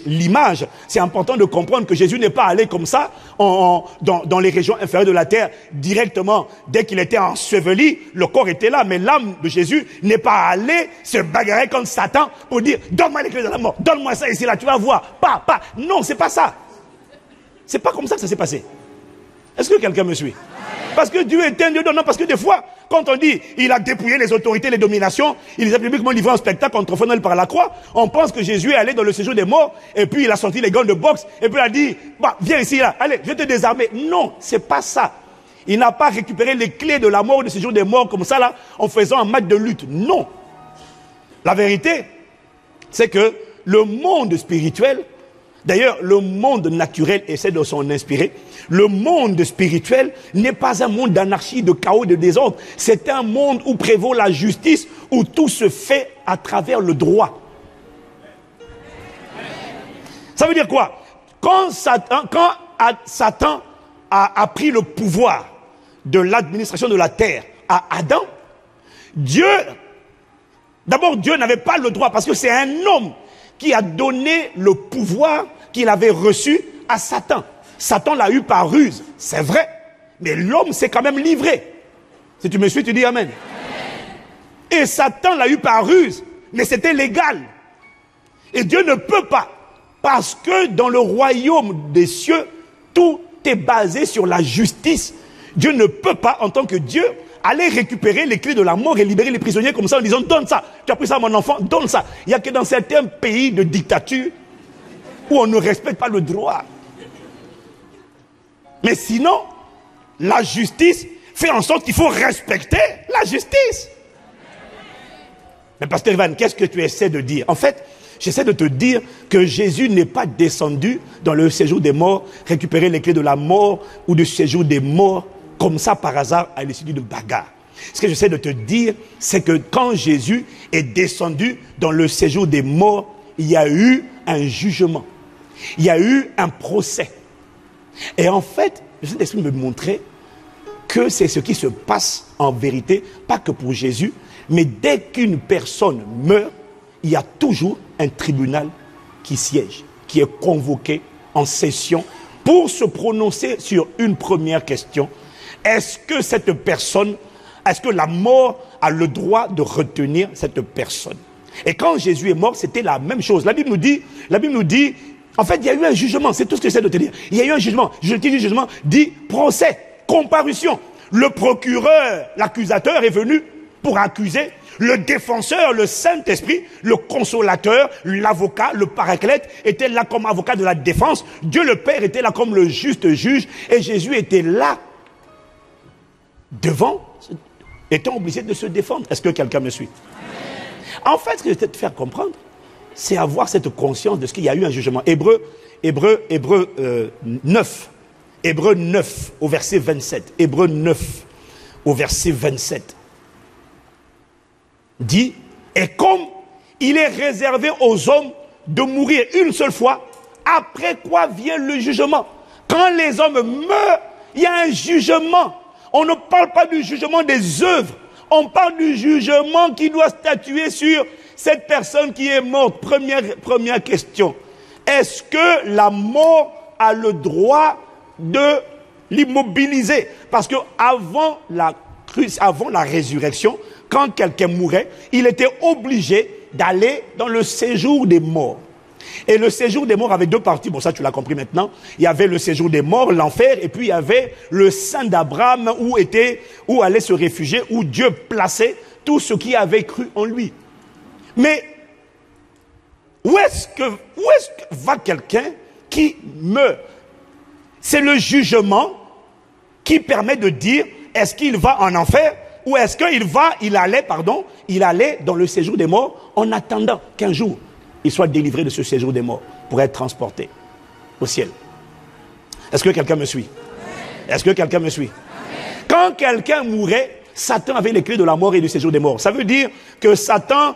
l'image. C'est important de comprendre que Jésus n'est pas allé comme ça dans les régions inférieures de la terre directement. Dès qu'il était enseveli, le corps était là, mais l'âme de Jésus n'est pas allée se bagarrer contre Satan pour dire « Donne-moi les clés de la mort, donne-moi ça ici, là, tu vas voir. » Pas. Non, c'est pas ça. C'est pas comme ça que ça s'est passé. Est-ce que quelqu'un me suit? Parce que Dieu est un Dieu donnant. Parce que des fois, quand on dit il a dépouillé les autorités, les dominations, il les a publiquement livrés en spectacle contre Fonel par la croix, on pense que Jésus est allé dans le séjour des morts, et puis il a sorti les gants de boxe, et puis il a dit, bah, viens ici, là, allez, je vais te désarmer. Non, c'est pas ça. Il n'a pas récupéré les clés de la mort, du séjour des morts, comme ça, là, en faisant un match de lutte. Non. La vérité, c'est que le monde spirituel, d'ailleurs, le monde naturel essaie de s'en inspirer. Le monde spirituel n'est pas un monde d'anarchie, de chaos, de désordre. C'est un monde où prévaut la justice, où tout se fait à travers le droit. Ça veut dire quoi? Quand Satan a pris le pouvoir de l'administration de la terre à Adam, d'abord Dieu n'avait pas le droit, parce que c'est un homme qui a donné le pouvoir qu'il avait reçu à Satan. Satan l'a eu par ruse, c'est vrai, mais l'homme s'est quand même livré. Si tu me suis, tu dis Amen. Et Satan l'a eu par ruse, mais c'était légal. Et Dieu ne peut pas, parce que dans le royaume des cieux, tout est basé sur la justice. Dieu ne peut pas, en tant que Dieu, aller récupérer les clés de la mort et libérer les prisonniers comme ça en disant « Donne ça, tu as pris ça à mon enfant, donne ça ». Il n'y a que dans certains pays de dictature où on ne respecte pas le droit. Mais sinon, la justice fait en sorte qu'il faut respecter la justice. Mais pasteur Ivan, qu'est-ce que tu essaies de dire? En fait, j'essaie de te dire que Jésus n'est pas descendu dans le séjour des morts, récupérer les clés de la mort ou du séjour des morts, comme ça par hasard à l'issue d'une bagarre. Ce que j'essaie de te dire, c'est que quand Jésus est descendu dans le séjour des morts, il y a eu un jugement. Il y a eu un procès. Et en fait, je vais essayer de me montrer que c'est ce qui se passe en vérité, pas que pour Jésus, mais dès qu'une personne meurt, il y a toujours un tribunal qui siège, qui est convoqué en session pour se prononcer sur une première question. Est-ce que cette personne, est-ce que la mort a le droit de retenir cette personne? Et quand Jésus est mort, c'était la même chose. La Bible nous dit, en fait, il y a eu un jugement, c'est tout ce que j'essaie de te dire. Il y a eu un jugement, je te dis jugement, dit procès, comparution. Le procureur, l'accusateur est venu pour accuser. Le défenseur, le Saint-Esprit, le consolateur, l'avocat, le paraclète était là comme avocat de la défense. Dieu le Père était là comme le juste juge. Et Jésus était là devant, étant obligé de se défendre. Est-ce que quelqu'un me suit? En fait, ce que je vais te faire comprendre, c'est avoir cette conscience de ce qu'il y a eu un jugement. Hébreu 9. Hébreu 9 au verset 27. Hébreu 9 au verset 27. Dit, et comme il est réservé aux hommes de mourir une seule fois, après quoi vient le jugement. Quand les hommes meurent, il y a un jugement. On ne parle pas du jugement des œuvres. On parle du jugement qui doit statuer sur cette personne qui est morte. Première question. Est-ce que la mort a le droit de l'immobiliser? Parce que avant la résurrection, quand quelqu'un mourait, il était obligé d'aller dans le séjour des morts. Et le séjour des morts avait deux parties. Bon, ça, tu l'as compris maintenant. Il y avait le séjour des morts, l'enfer, et puis il y avait le sein d'Abraham où allait se réfugier, où Dieu plaçait tout ce qui avait cru en lui. Mais où est-ce que va quelqu'un qui meurt? C'est le jugement qui permet de dire est-ce qu'il va en enfer ou est-ce qu'il allait dans le séjour des morts en attendant qu'un jour il soit délivré de ce séjour des morts pour être transporté au ciel. Est-ce que quelqu'un me suit? Est-ce que quelqu'un me suit? Quand quelqu'un mourait, Satan avait les clés de la mort et du séjour des morts. Ça veut dire que Satan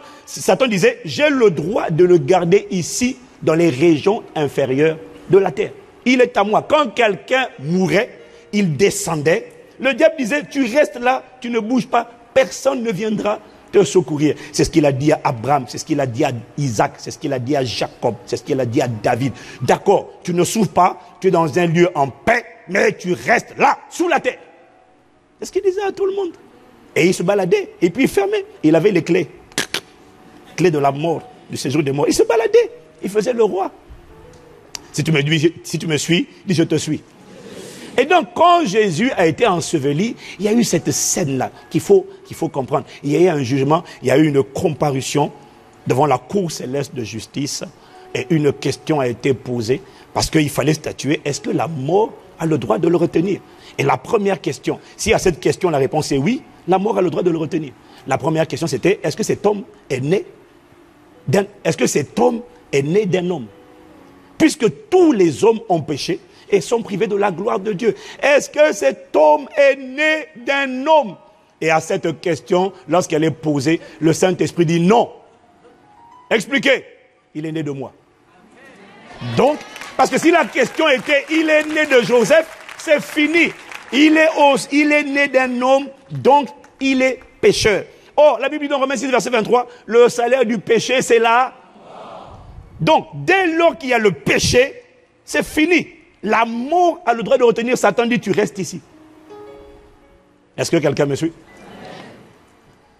disait, j'ai le droit de le garder ici, dans les régions inférieures de la terre. Il est à moi. Quand quelqu'un mourait, il descendait. Le diable disait, tu restes là, tu ne bouges pas, personne ne viendra te secourir. C'est ce qu'il a dit à Abraham, c'est ce qu'il a dit à Isaac, c'est ce qu'il a dit à Jacob, c'est ce qu'il a dit à David. D'accord, tu ne souffres pas, tu es dans un lieu en paix, mais tu restes là, sous la terre. C'est ce qu'il disait à tout le monde. Et il se baladait, et puis il fermait. Il avait les clés. Clés de la mort, du séjour des morts. Il se baladait, il faisait le roi. Si tu me suis, dis je te suis. Et donc, quand Jésus a été enseveli, il y a eu cette scène-là qu'il faut comprendre. Il y a eu un jugement, il y a eu une comparution devant la cour céleste de justice et une question a été posée parce qu'il fallait statuer, est-ce que la mort a le droit de le retenir? Et la première question, si à cette question la réponse est oui, la mort a le droit de le retenir. La première question c'était, est-ce que cet homme est né d'un homme? Puisque tous les hommes ont péché et sont privés de la gloire de Dieu. Est-ce que cet homme est né d'un homme? Et à cette question, lorsqu'elle est posée, le Saint-Esprit dit non. Expliquez. Il est né de moi. Donc, parce que si la question était, il est né de Joseph, c'est fini. Il est né d'un homme, donc il est pécheur. Oh, la Bible dit dans Romains 6, verset 23, le salaire du péché, c'est là. Donc, dès lors qu'il y a le péché, c'est fini. La mort a le droit de retenir. Satan dit, tu restes ici. Est-ce que quelqu'un me suit?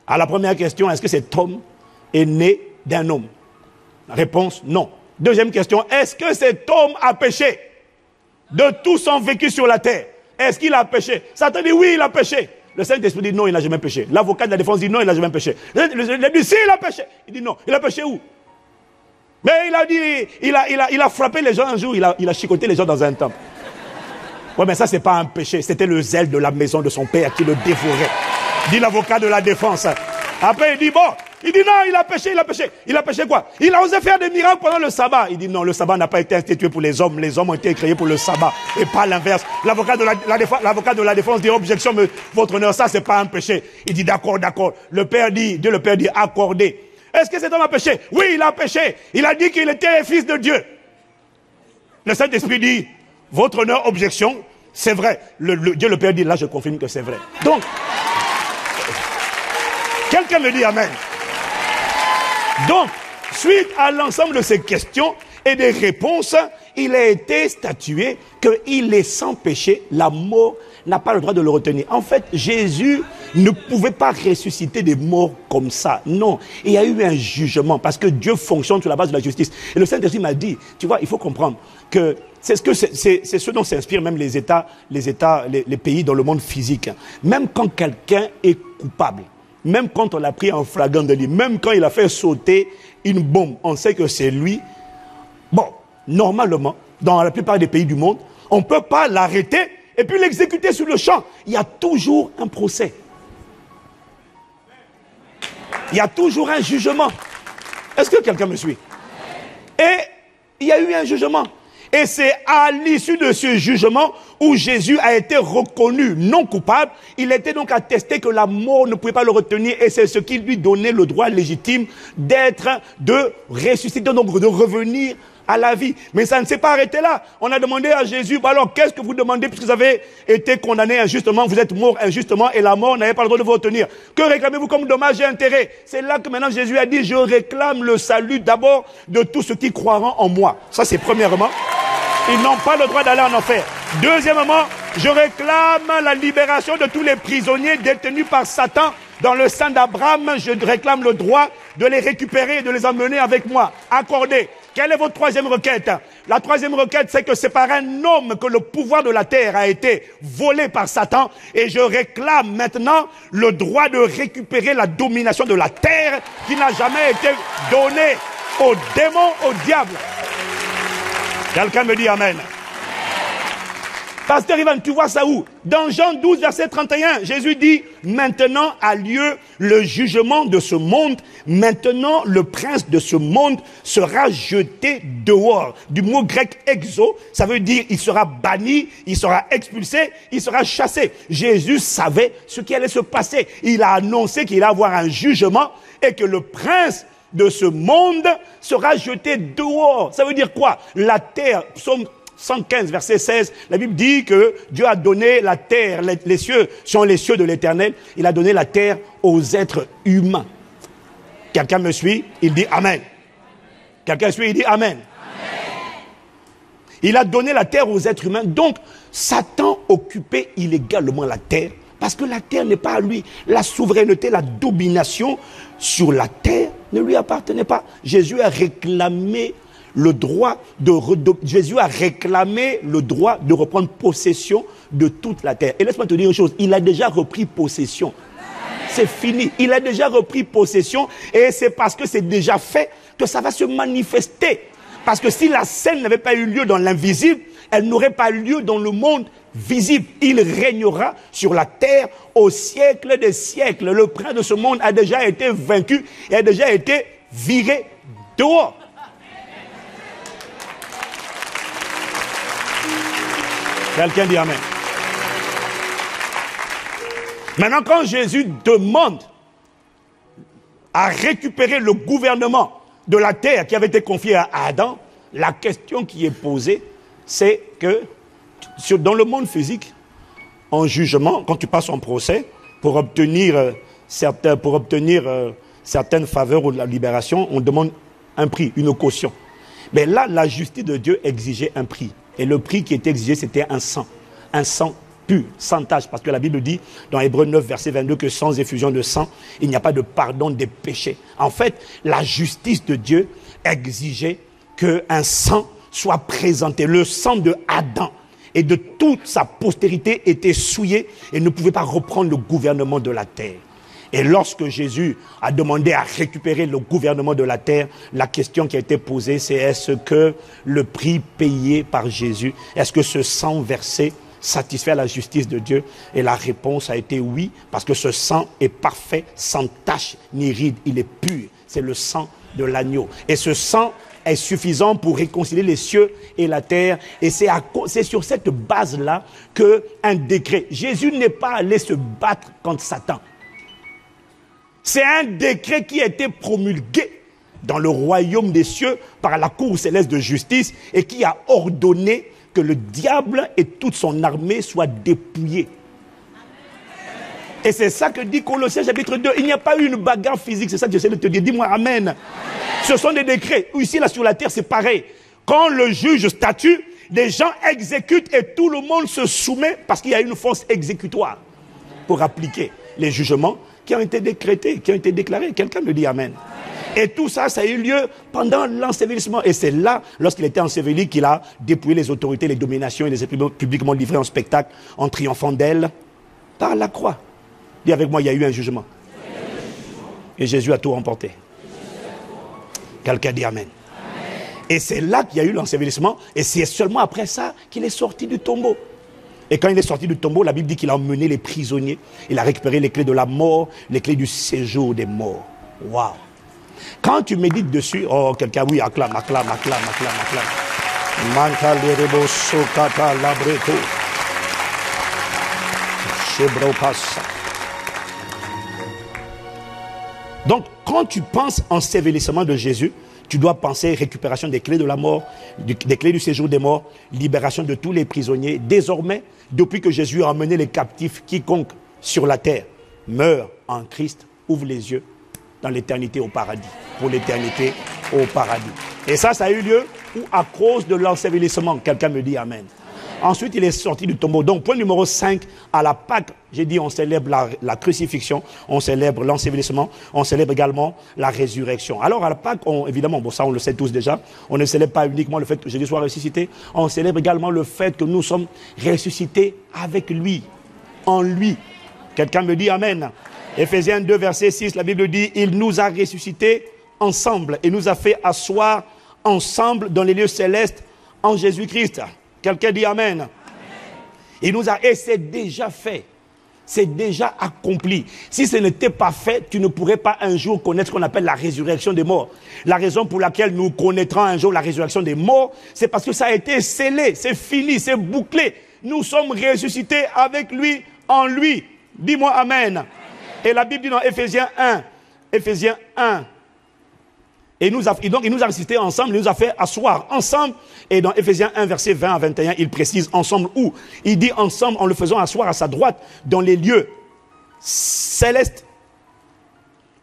À la première question, est-ce que cet homme est né d'un homme? Réponse, non. Deuxième question, est-ce que cet homme a péché de tout son vécu sur la terre? Est-ce qu'il a péché? Satan dit, oui, il a péché. Le Saint-Esprit dit, non, il n'a jamais péché. L'avocat de la défense dit, non, il n'a jamais péché. Il dit, si, il a péché. Il dit, non, il a péché où? Mais il a dit, il a frappé les gens un jour, il a chicoté les gens dans un temple. Ouais, mais ça, c'est pas un péché. C'était le zèle de la maison de son père qui le dévorait. Dit l'avocat de la défense. Après, il dit, bon, il dit non, il a péché, il a péché. Il a péché quoi? Il a osé faire des miracles pendant le sabbat. Il dit non, le sabbat n'a pas été institué pour les hommes. Les hommes ont été créés pour le sabbat et pas l'inverse. L'avocat de la défense dit, objection, mais votre honneur, ça, c'est pas un péché. Il dit d'accord, d'accord. Dieu le Père dit, accordé. Est-ce que cet homme a péché? Oui, il a péché. Il a dit qu'il était fils de Dieu. Le Saint-Esprit dit, votre honneur, objection, c'est vrai. Dieu le Père dit, là je confirme que c'est vrai. Donc, quelqu'un me dit amen. Donc, suite à l'ensemble de ces questions et des réponses, il a été statué qu'il est sans péché, la mort n'a pas le droit de le retenir. En fait, Jésus ne pouvait pas ressusciter des morts comme ça. Non, il y a eu un jugement parce que Dieu fonctionne sur la base de la justice. Et le Saint-Esprit m'a dit, tu vois, il faut comprendre que c'est ce dont s'inspirent même les pays dans le monde physique. Même quand quelqu'un est coupable, même quand on l'a pris en flagrant délit, même quand il a fait sauter une bombe, on sait que c'est lui. Bon, normalement, dans la plupart des pays du monde, on ne peut pas l'arrêter et puis l'exécuter sur le champ. Il y a toujours un procès. Il y a toujours un jugement. Est-ce que quelqu'un me suit? Et il y a eu un jugement. Et c'est à l'issue de ce jugement où Jésus a été reconnu non coupable. Il était donc attesté que la mort ne pouvait pas le retenir et c'est ce qui lui donnait le droit légitime de ressusciter, donc de revenir à la vie. Mais ça ne s'est pas arrêté là. On a demandé à Jésus, bah alors qu'est-ce que vous demandez puisque vous avez été condamné injustement, vous êtes mort injustement et la mort n'avait pas le droit de vous retenir. Que réclamez-vous comme dommage et intérêt? C'est là que maintenant Jésus a dit, je réclame le salut d'abord de tous ceux qui croiront en moi. Ça c'est premièrement. Ils n'ont pas le droit d'aller en enfer. Deuxièmement, je réclame la libération de tous les prisonniers détenus par Satan dans le sein d'Abraham. Je réclame le droit de les récupérer et de les emmener avec moi. Accordé. Quelle est votre troisième requête? La troisième requête, c'est que c'est par un homme que le pouvoir de la terre a été volé par Satan. Et je réclame maintenant le droit de récupérer la domination de la terre qui n'a jamais été donnée aux démons, au diable. Quelqu'un me dit amen. Pasteur Ivan, tu vois ça où? Dans Jean 12, verset 31, Jésus dit, maintenant a lieu le jugement de ce monde. Maintenant, le prince de ce monde sera jeté dehors. Du mot grec exo, ça veut dire il sera banni, il sera expulsé, il sera chassé. Jésus savait ce qui allait se passer. Il a annoncé qu'il allait avoir un jugement et que le prince de ce monde sera jeté dehors. Ça veut dire quoi? La terre, psaume 115, verset 16, la Bible dit que Dieu a donné la terre, les cieux sont les cieux de l'Éternel. Il a donné la terre aux êtres humains. Quelqu'un me suit? Il dit Amen. Quelqu'un suit? Il dit Amen. Il a donné la terre aux êtres humains. Donc, Satan occupait illégalement la terre parce que la terre n'est pas à lui. La souveraineté, la domination sur la terre ne lui appartenait pas. Jésus a réclamé le droit de reprendre possession de toute la terre. Et laisse-moi te dire une chose, il a déjà repris possession. C'est fini. Il a déjà repris possession et c'est parce que c'est déjà fait que ça va se manifester. Parce que si la scène n'avait pas eu lieu dans l'invisible, elle n'aurait pas eu lieu dans le monde visible. Il régnera sur la terre au siècle des siècles. Le prince de ce monde a déjà été vaincu et a déjà été viré dehors. Quelqu'un dit Amen. Maintenant, quand Jésus demande à récupérer le gouvernement de la terre qui avait été confié à Adam, la question qui est posée, c'est que dans le monde physique, en jugement, quand tu passes en procès, pour obtenir certaines faveurs ou la libération, on demande un prix, une caution. Mais là, la justice de Dieu exigeait un prix. Et le prix qui était exigé, c'était un sang pur, sans tache. Parce que la Bible dit, dans Hébreux 9, verset 22, que sans effusion de sang, il n'y a pas de pardon des péchés. En fait, la justice de Dieu exigeait qu'un sang soit présenté. Le sang de Adam et de toute sa postérité était souillé et ne pouvait pas reprendre le gouvernement de la terre. Et lorsque Jésus a demandé à récupérer le gouvernement de la terre, la question qui a été posée, c'est est-ce que le prix payé par Jésus, est-ce que ce sang versé satisfait la justice de Dieu? Et la réponse a été oui, parce que ce sang est parfait, sans tache ni ride, il est pur. C'est le sang de l'agneau. Et ce sang est suffisant pour réconcilier les cieux et la terre. Et c'est sur cette base-là qu'un décret. Jésus n'est pas allé se battre contre Satan. C'est un décret qui a été promulgué dans le royaume des cieux par la cour céleste de justice et qui a ordonné que le diable et toute son armée soient dépouillés. Et c'est ça que dit Colossiens chapitre 2. Il n'y a pas eu une bagarre physique, c'est ça que j'essaie de te dire. Dis-moi Amen. Amen. Ce sont des décrets. Ici, là, sur la terre, c'est pareil. Quand le juge statue, les gens exécutent et tout le monde se soumet parce qu'il y a une force exécutoire pour appliquer les jugements qui ont été décrétés, qui ont été déclarés. Quelqu'un me dit Amen. Et tout ça, ça a eu lieu pendant l'ensevelissement. Et c'est là, lorsqu'il était enseveli, qu'il a dépouillé les autorités, les dominations et les a publiquement livrés en spectacle, en triomphant d'elles, par la croix. Dis avec moi, il y a eu un jugement. Et Jésus a tout remporté. Quelqu'un dit Amen. Et c'est là qu'il y a eu l'ensevelissement. Et c'est seulement après ça qu'il est sorti du tombeau. Et quand il est sorti du tombeau, la Bible dit qu'il a emmené les prisonniers. Il a récupéré les clés de la mort, les clés du séjour des morts. Waouh! Quand tu médites dessus, oh, quelqu'un, oui, acclame. Donc, quand tu penses ensevelissement de Jésus, tu dois penser récupération des clés de la mort, des clés du séjour des morts, libération de tous les prisonniers. Désormais, depuis que Jésus a emmené les captifs, quiconque sur la terre meurt en Christ, ouvre les yeux dans l'éternité au paradis. Pour l'éternité au paradis. Et ça a eu lieu à cause de l'ensevelissement. Quelqu'un me dit Amen. Ensuite, il est sorti du tombeau. Donc, point numéro 5, à la Pâque, j'ai dit, on célèbre la crucifixion, on célèbre l'ensevelissement, on célèbre également la résurrection. Alors, à la Pâque, évidemment, bon, ça on le sait tous déjà, on ne célèbre pas uniquement le fait que Jésus soit ressuscité, on célèbre également le fait que nous sommes ressuscités avec lui, en lui. Quelqu'un me dit Amen. Éphésiens 2, verset 6, la Bible dit, il nous a ressuscités ensemble et nous a fait asseoir ensemble dans les lieux célestes en Jésus-Christ. Quelqu'un dit Amen. Amen. Et c'est déjà fait. C'est déjà accompli. Si ce n'était pas fait, tu ne pourrais pas un jour connaître ce qu'on appelle la résurrection des morts. La raison pour laquelle nous connaîtrons un jour la résurrection des morts, c'est parce que ça a été scellé, c'est fini, c'est bouclé. Nous sommes ressuscités avec lui, en lui. Dis-moi Amen. Amen. Et la Bible dit dans Éphésiens 1, donc il nous a ressuscités ensemble, il nous a fait asseoir ensemble. Et dans Éphésiens 1, verset 20 à 21, il précise ensemble où? Il dit ensemble en le faisant asseoir à sa droite dans les lieux célestes,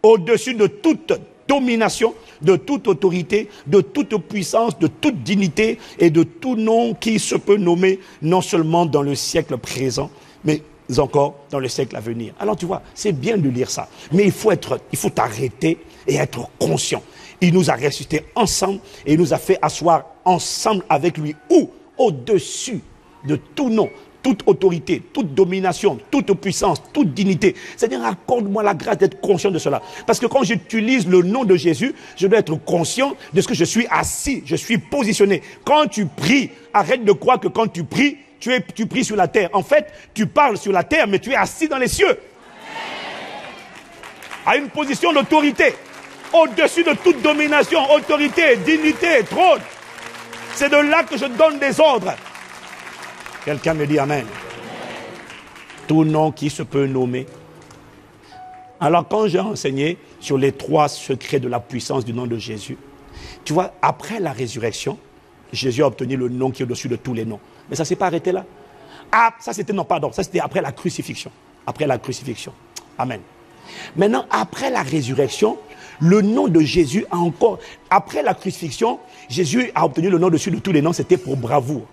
au-dessus de toute domination, de toute autorité, de toute puissance, de toute dignité et de tout nom qui se peut nommer non seulement dans le siècle présent, mais encore dans le siècle à venir. Alors tu vois, c'est bien de lire ça, mais il faut t'arrêter et être conscient. Il nous a ressuscités ensemble et il nous a fait asseoir ensemble avec lui. Où? Au-dessus de tout nom, toute autorité, toute domination, toute puissance, toute dignité. C'est-à-dire, accorde-moi la grâce d'être conscient de cela. Parce que quand j'utilise le nom de Jésus, je dois être conscient de ce que je suis assis, je suis positionné. Quand tu pries, arrête de croire que quand tu pries, tu pries sur la terre. En fait, tu parles sur la terre, mais tu es assis dans les cieux. À une position d'autorité. Au-dessus de toute domination, autorité, dignité, trône. C'est de là que je donne des ordres. Quelqu'un me dit Amen. Tout nom qui se peut nommer. Alors quand j'ai enseigné sur les 3 secrets de la puissance du nom de Jésus, tu vois, après la résurrection, Jésus a obtenu le nom qui est au-dessus de tous les noms. Mais ça ne s'est pas arrêté là. Ah, ça c'était après la crucifixion. Après la crucifixion. Amen. Maintenant, après la résurrection, le nom de Jésus a encore... Après la crucifixion, Jésus a obtenu le nom au-dessus de tous les noms, c'était pour bravoure.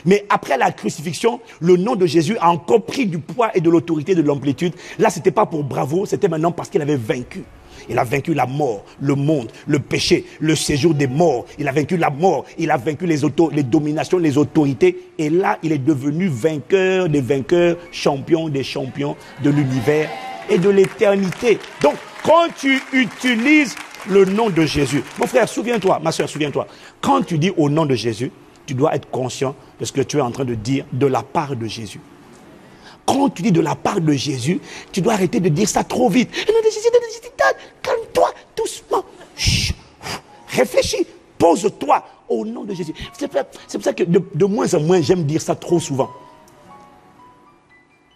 Mais après la crucifixion, le nom de Jésus a encore pris du poids et de l'autorité, de l'amplitude. Là, ce n'était pas pour bravoure, c'était maintenant parce qu'il avait vaincu. Il a vaincu la mort, le monde, le péché, le séjour des morts. Il a vaincu la mort, il a vaincu les dominations, les autorités. Et là, il est devenu vainqueur des vainqueurs, champion des champions de l'univers et de l'éternité. Donc, quand tu utilises le nom de Jésus, mon frère, souviens-toi, ma soeur, souviens-toi, quand tu dis au nom de Jésus, tu dois être conscient de ce que tu es en train de dire de la part de Jésus. Quand tu dis de la part de Jésus, tu dois arrêter de dire ça trop vite. Calme-toi, doucement. Chut, réfléchis, pose-toi au nom de Jésus. C'est pour ça que de moins en moins, j'aime dire ça trop souvent.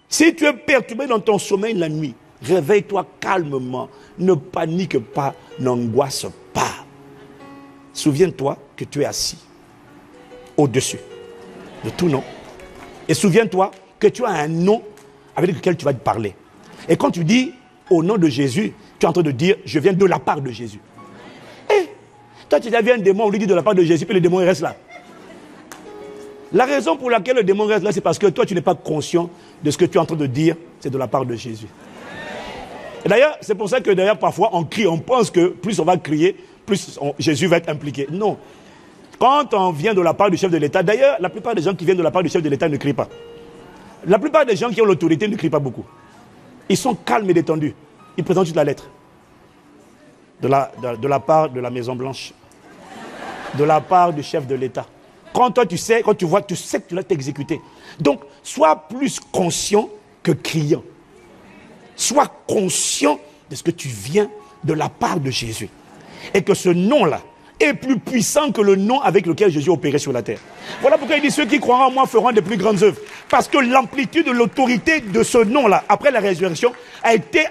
Si tu es perturbé dans ton sommeil la nuit, réveille-toi calmement. Ne panique pas, n'angoisse pas. Souviens-toi que tu es assis au-dessus de tout nom. Et souviens-toi que tu as un nom avec lequel tu vas te parler. Et quand tu dis au nom de Jésus, tu es en train de dire je viens de la part de Jésus. Et toi tu as vu un démon, on lui dit de la part de Jésus, puis le démon il reste là. La raison pour laquelle le démon reste là, c'est parce que toi tu n'es pas conscient de ce que tu es en train de dire, c'est de la part de Jésus. Et d'ailleurs, c'est pour ça que d'ailleurs parfois on crie, on pense que plus on va crier, plus Jésus va être impliqué. Non. Quand on vient de la part du chef de l'État, d'ailleurs, la plupart des gens qui viennent de la part du chef de l'État ne crient pas. La plupart des gens qui ont l'autorité ne crient pas beaucoup. Ils sont calmes et détendus. Ils présentent toute la lettre. De la part de la Maison Blanche. De la part du chef de l'État. Quand toi tu sais, quand tu vois, tu sais que tu vas t'exécuter. Donc, sois plus conscient que criant. Sois conscient de ce que tu viens de la part de Jésus. Et que ce nom-là est plus puissant que le nom avec lequel Jésus opérait sur la terre. Voilà pourquoi il dit ceux qui croiront en moi feront des plus grandes œuvres. Parce que l'amplitude de l'autorité de ce nom-là, après la résurrection, a été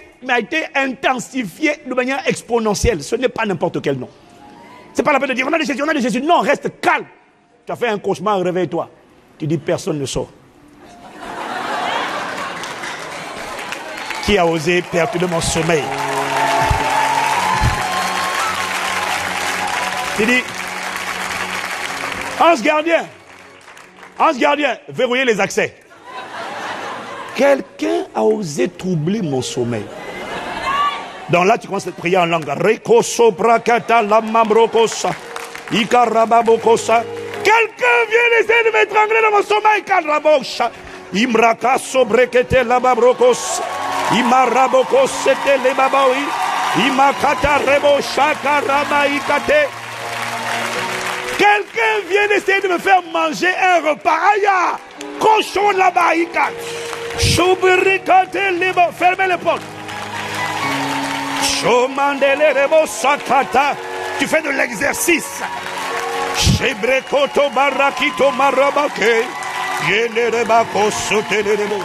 intensifiée de manière exponentielle. Ce n'est pas n'importe quel nom. Ce n'est pas la peine de dire on a de Jésus, on a de Jésus. Non, reste calme. Tu as fait un cauchemar, réveille-toi. Tu dis personne ne sort. Qui a osé perturber mon sommeil? Il dit, ange gardien, verrouillez les accès. Quelqu'un a osé troubler mon sommeil. Donc là, tu commences à prier en langue. Quelqu'un vient essayer de m'étrangler dans mon sommeil. Imraka sobrekete lababrokos. Imarabokos c'était les babaoui. Imakata rebo shaka ramaikate. Quelqu'un vient d'essayer de me faire manger un repas. Aïe! Cochon la baïka. Choubrikate libo. Fermez les portes. Chomandele rebo sakata. Tu fais de l'exercice. Chebrekoto barakito marabake. Yenerebako sotelerebo.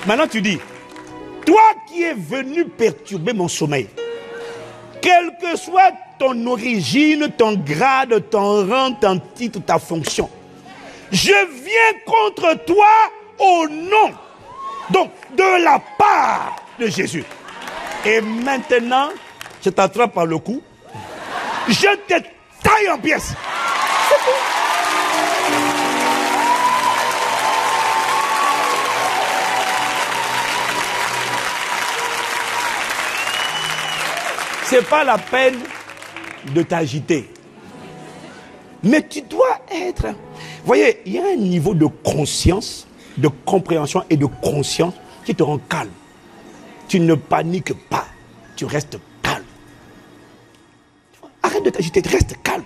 Maintenant tu dis, toi qui es venu perturber mon sommeil, quelle que soit ton origine, ton grade, ton rang, ton titre, ta fonction, je viens contre toi au nom, donc de la part de Jésus. Et maintenant, je t'attrape par le cou, je te taille en pièces. C'est tout. C'est pas la peine de t'agiter. Mais tu dois être... Vous voyez, il y a un niveau de conscience, de compréhension et de conscience qui te rend calme. Tu ne paniques pas. Tu restes calme. Arrête de t'agiter, reste calme.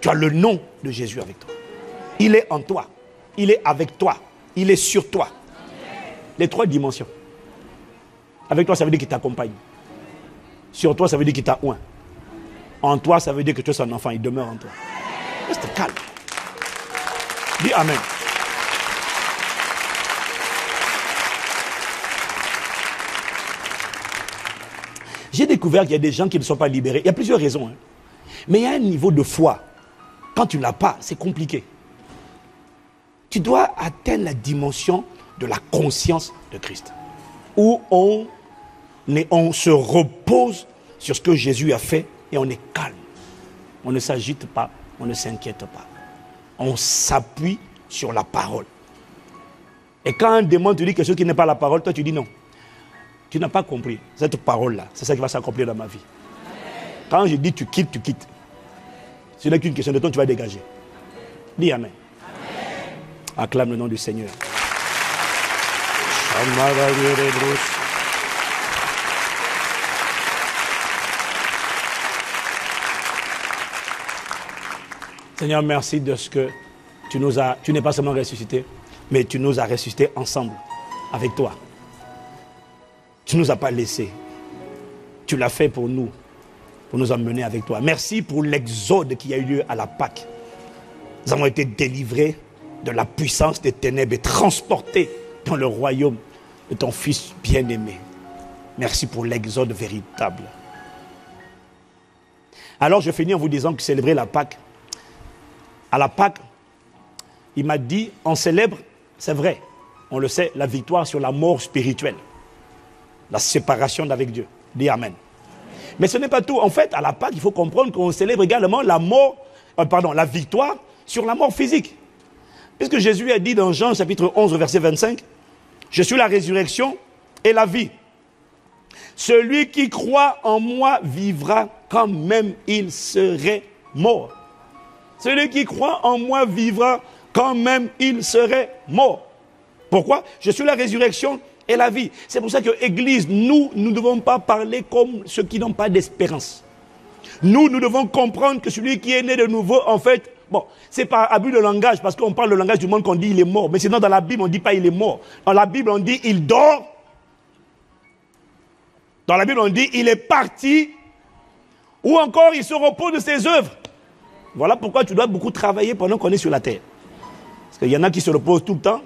Tu as le nom de Jésus avec toi. Il est en toi. Il est avec toi. Il est sur toi. Les 3 dimensions. Avec toi, ça veut dire qu'il t'accompagne. Sur toi, ça veut dire qu'il t'a oint. En toi, ça veut dire que tu es son enfant. Il demeure en toi. Reste calme. Dis Amen. J'ai découvert qu'il y a des gens qui ne sont pas libérés. Il y a plusieurs raisons. Mais il y a un niveau de foi. Quand tu ne l'as pas, c'est compliqué. Tu dois atteindre la dimension de la conscience de Christ. Où on se repose sur ce que Jésus a fait et on est calme. On ne s'agite pas, on ne s'inquiète pas. On s'appuie sur la parole. Et quand un démon te dit quelque chose qui n'est pas la parole, toi tu dis non. Tu n'as pas compris. Cette parole-là, c'est ça qui va s'accomplir dans ma vie. Quand je dis tu quittes, tu quittes. Ce n'est qu'une question de temps, tu vas dégager. Dis Amen. Acclame le nom du Seigneur. Seigneur, merci de ce que tu n'es pas seulement ressuscité, mais tu nous as ressuscités ensemble, avec toi. Tu ne nous as pas laissés. Tu l'as fait pour nous emmener avec toi. Merci pour l'exode qui a eu lieu à la Pâque. Nous avons été délivrés de la puissance des ténèbres et transportés dans le royaume de ton Fils bien-aimé. Merci pour l'exode véritable. Alors je finis en vous disant que célébrer la Pâque, à la Pâque, il m'a dit, on célèbre, c'est vrai, on le sait, la victoire sur la mort spirituelle, la séparation d'avec Dieu. Dis Amen. Mais ce n'est pas tout. En fait, à la Pâque, il faut comprendre qu'on célèbre également la victoire sur la mort physique. Puisque Jésus a dit dans Jean chapitre 11, verset 25, « Je suis la résurrection et la vie. Celui qui croit en moi vivra quand même il serait mort. » Celui qui croit en moi vivra quand même il serait mort. Pourquoi? Je suis la résurrection et la vie. C'est pour ça que l'Église, nous ne devons pas parler comme ceux qui n'ont pas d'espérance. Nous devons comprendre que celui qui est né de nouveau, en fait, bon, c'est par abus de langage, parce qu'on parle le langage du monde qu'on dit il est mort. Mais sinon, dans la Bible, on ne dit pas il est mort. Dans la Bible, on dit il dort. Dans la Bible, on dit il est parti. Ou encore, il se repose de ses œuvres. Voilà pourquoi tu dois beaucoup travailler pendant qu'on est sur la terre. Parce qu'il y en a qui se reposent tout le temps.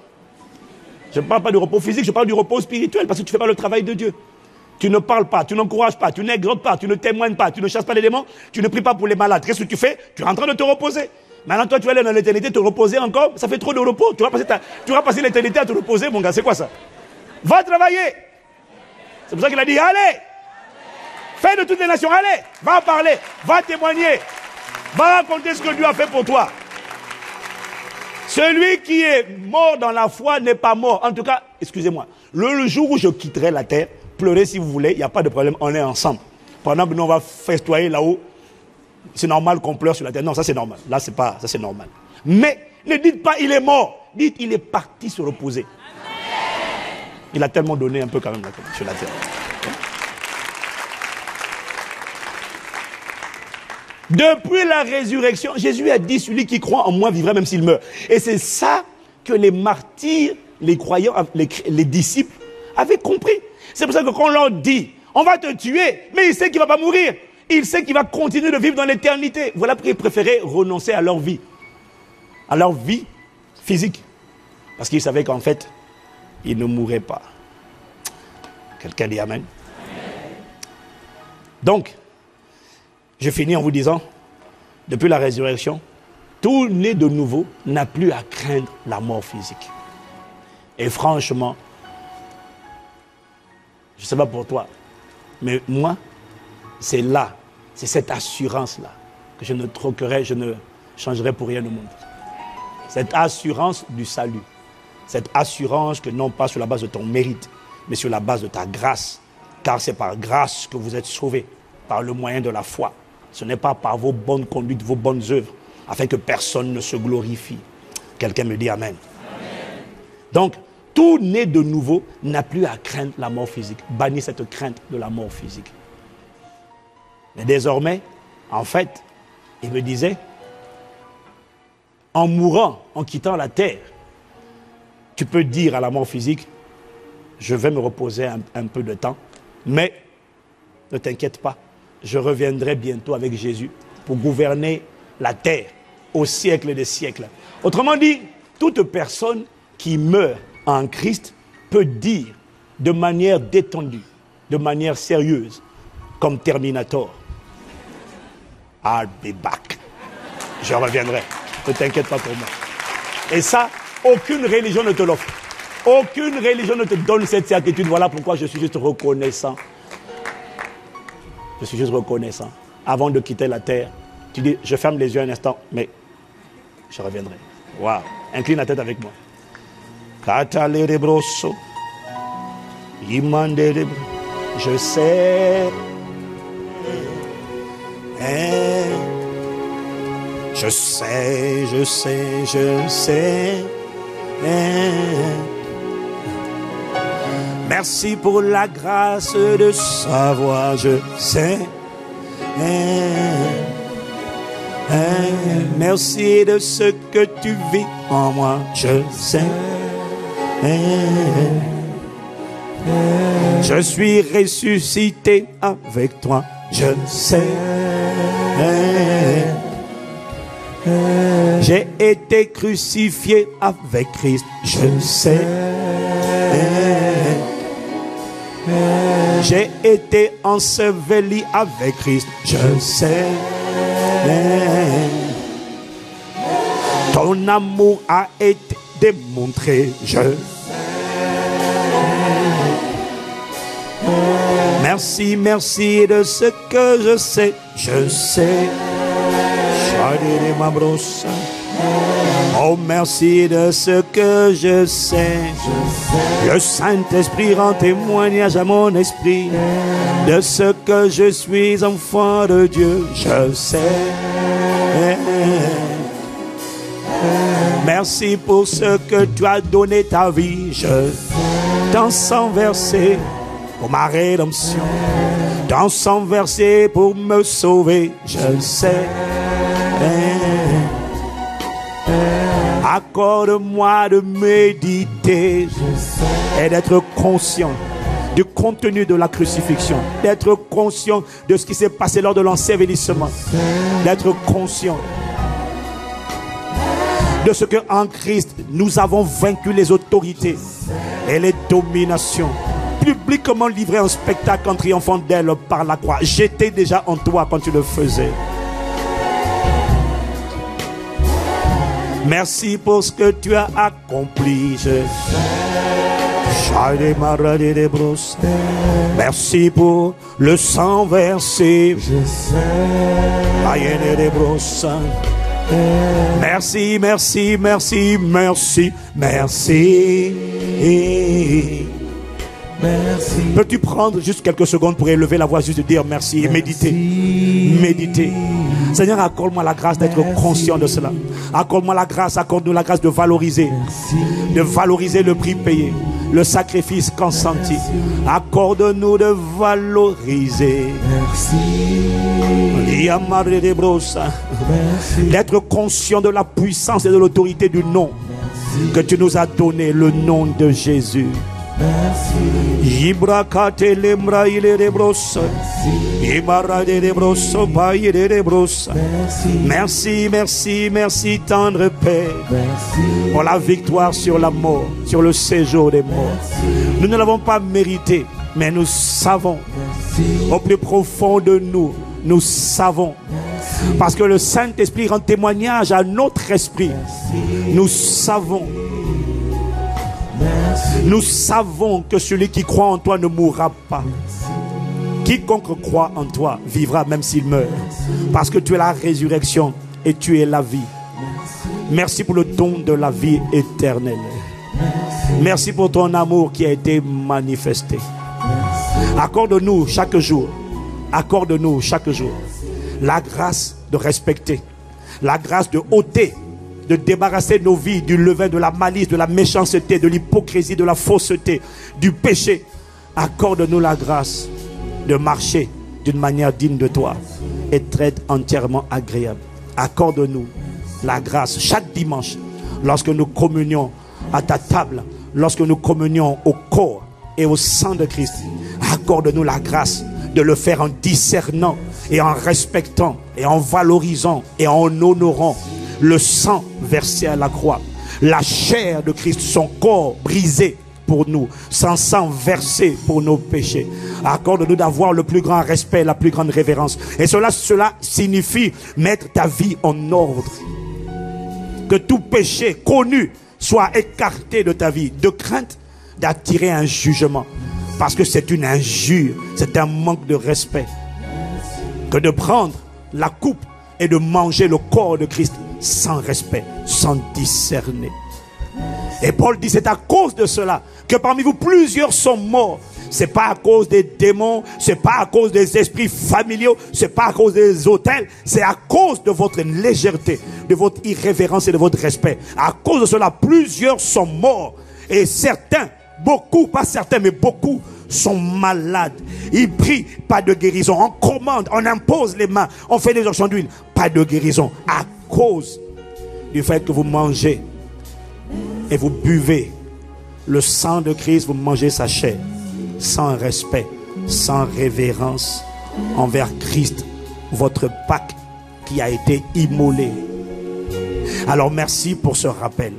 Je ne parle pas du repos physique, je parle du repos spirituel, parce que tu ne fais pas le travail de Dieu. Tu ne parles pas, tu n'encourages pas, tu n'exhortes pas, tu ne témoignes pas, tu ne chasses pas les démons, tu ne pries pas pour les malades. Qu'est-ce que tu fais? Tu es en train de te reposer. Maintenant, toi, tu vas aller dans l'éternité te reposer encore. Ça fait trop de repos. Tu vas passer l'éternité à te reposer, mon gars. C'est quoi ça? Va travailler. C'est pour ça qu'il a dit, allez. Fais de toutes les nations, allez. Va parler, va témoigner. Va raconter ce que Dieu a fait pour toi. Celui qui est mort dans la foi n'est pas mort. En tout cas, excusez-moi, le jour où je quitterai la terre, pleurez si vous voulez, il n'y a pas de problème, on est ensemble. Pendant que nous on va festoyer là-haut, c'est normal qu'on pleure sur la terre. Non, ça c'est normal. Là, c'est pas, ça c'est normal. Mais ne dites pas il est mort. Dites il est parti se reposer. Il a tellement donné un peu quand même là, sur la terre. Depuis la résurrection, Jésus a dit, celui qui croit en moi vivra même s'il meurt. Et c'est ça que les martyrs, les croyants, les disciples avaient compris. C'est pour ça que quand on leur dit, on va te tuer, mais il sait qu'il ne va pas mourir. Il sait qu'il va continuer de vivre dans l'éternité. Voilà pourquoi ils préféraient renoncer à leur vie physique. Parce qu'ils savaient qu'en fait, ils ne mourraient pas. Quelqu'un dit Amen. Donc, je finis en vous disant, depuis la résurrection, tout né de nouveau n'a plus à craindre la mort physique. Et franchement, je ne sais pas pour toi, mais moi, c'est cette assurance-là que je ne troquerai, je ne changerai pour rien au monde. Cette assurance du salut. Cette assurance que non pas sur la base de ton mérite, mais sur la base de ta grâce. Car c'est par grâce que vous êtes sauvés, par le moyen de la foi. Ce n'est pas par vos bonnes conduites, vos bonnes œuvres, afin que personne ne se glorifie. Quelqu'un me dit Amen. Amen. Donc, tout né de nouveau n'a plus à craindre la mort physique. Bannis cette crainte de la mort physique. Mais désormais, en fait, il me disait, en mourant, en quittant la terre, tu peux dire à la mort physique, je vais me reposer un peu de temps, mais ne t'inquiète pas, je reviendrai bientôt avec Jésus pour gouverner la terre au siècle des siècles. Autrement dit, toute personne qui meurt en Christ peut dire de manière détendue, de manière sérieuse, comme Terminator, I'll be back. Je reviendrai. Ne t'inquiète pas pour moi. Et ça, aucune religion ne te l'offre. Aucune religion ne te donne cette certitude. Voilà pourquoi je suis juste reconnaissant. Je suis juste reconnaissant. Avant de quitter la terre, tu dis, je ferme les yeux un instant, mais je reviendrai. Waouh. Incline la tête avec moi. Je sais. Je sais, je sais, je sais. Merci pour la grâce de savoir, je sais. Merci de ce que tu vis en moi, je sais. Je suis ressuscité avec toi, je sais. J'ai été crucifié avec Christ, je sais. J'ai été enseveli avec Christ, je sais. Ton amour a été démontré, je sais. Merci, merci de ce que je sais, je sais. Oh, merci de ce que je sais. Le Saint-Esprit rend témoignage à mon esprit de ce que je suis enfant de Dieu. Je sais. Merci pour ce que tu as donné ta vie. Dans sang versé pour ma rédemption. Dans sang versé pour me sauver. Je sais. Accorde-moi de méditer et d'être conscient du contenu de la crucifixion, d'être conscient de ce qui s'est passé lors de l'ensevelissement, d'être conscient de ce qu'en Christ nous avons vaincu les autorités et les dominations, publiquement livré un spectacle en triomphant d'elle par la croix. J'étais déjà en toi quand tu le faisais. Merci pour ce que tu as accompli. Merci pour le sang versé. Merci, merci, merci, merci, merci. Merci. Peux-tu prendre juste quelques secondes pour élever la voix, juste dire merci et méditer. Méditer. Seigneur, accorde-moi la grâce d'être conscient de cela. Accorde-moi la grâce, accorde-nous la grâce de valoriser. De valoriser le prix payé, le sacrifice consenti. Accorde-nous de valoriser. D'être conscient de la puissance et de l'autorité du nom que tu nous as donné, le nom de Jésus. Merci, merci, merci, tendre Père, pour la victoire sur la mort, sur le séjour des morts. Nous ne l'avons pas mérité, mais nous savons, au plus profond de nous, nous savons, parce que le Saint-Esprit rend témoignage à notre esprit. Nous savons. Nous savons que celui qui croit en toi ne mourra pas. Quiconque croit en toi vivra même s'il meurt. Parce que tu es la résurrection et tu es la vie. Merci pour le don de la vie éternelle. Merci pour ton amour qui a été manifesté. Accorde-nous chaque jour. Accorde-nous chaque jour la grâce de respecter, la grâce de ôter, de débarrasser nos vies du levain de la malice, de la méchanceté, de l'hypocrisie, de la fausseté, du péché. Accorde-nous la grâce de marcher d'une manière digne de toi et être entièrement agréable. Accorde-nous la grâce chaque dimanche, lorsque nous communions à ta table, lorsque nous communions au corps et au sang de Christ. Accorde-nous la grâce de le faire en discernant et en respectant et en valorisant et en honorant le sang versé à la croix, la chair de Christ, son corps brisé pour nous, son sang versé pour nos péchés. Accorde-nous d'avoir le plus grand respect, la plus grande révérence. Et cela signifie mettre ta vie en ordre. Que tout péché connu soit écarté de ta vie, de crainte d'attirer un jugement. Parce que c'est une injure, c'est un manque de respect. Que de prendre la coupe et de manger le corps de Christ sans respect, sans discerner. Et Paul dit, c'est à cause de cela que parmi vous plusieurs sont morts. C'est pas à cause des démons, c'est pas à cause des esprits familiaux, c'est pas à cause des autels, c'est à cause de votre légèreté, de votre irrévérence et de votre respect. À cause de cela, plusieurs sont morts. Et certains, beaucoup, pas certains, mais beaucoup sont malades. Ils prient, pas de guérison. On commande, on impose les mains, on fait des onctions d'huile, pas de guérison. À cause du fait que vous mangez et vous buvez le sang de Christ, vous mangez sa chair sans respect, sans révérence envers Christ, votre Pâque qui a été immolé. Alors merci pour ce rappel.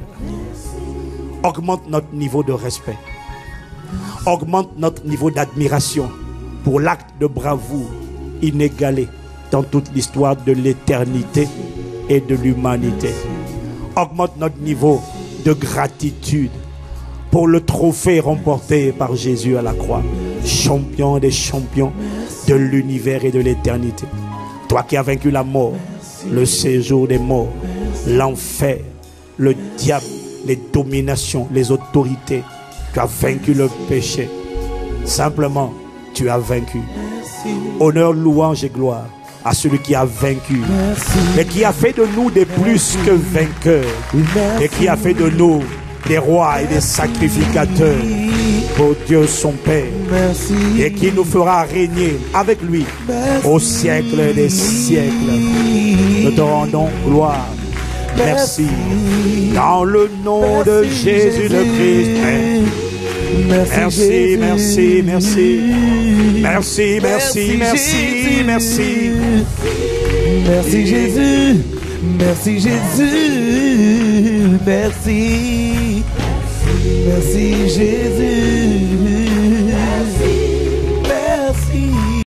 Augmente notre niveau de respect. Augmente notre niveau d'admiration pour l'acte de bravoure inégalé dans toute l'histoire de l'éternité et de l'humanité. Augmente notre niveau de gratitude pour le trophée remporté par Jésus à la croix. Champion des champions de l'univers et de l'éternité. Toi qui as vaincu la mort, le séjour des morts, l'enfer, le diable, les dominations, les autorités. Tu as vaincu le péché. Simplement, tu as vaincu. Honneur, louange et gloire à celui qui a vaincu. Et qui a fait de nous des plus que vainqueurs. Et qui a fait de nous des rois et des sacrificateurs pour Dieu son Père. Et qui nous fera régner avec lui au siècle des siècles. Nous te rendons gloire. Merci. Dans le nom de Jésus de Christ. Merci, merci, merci. Merci, merci, merci, merci. Merci Jésus. Merci Jésus. Merci. Merci Jésus.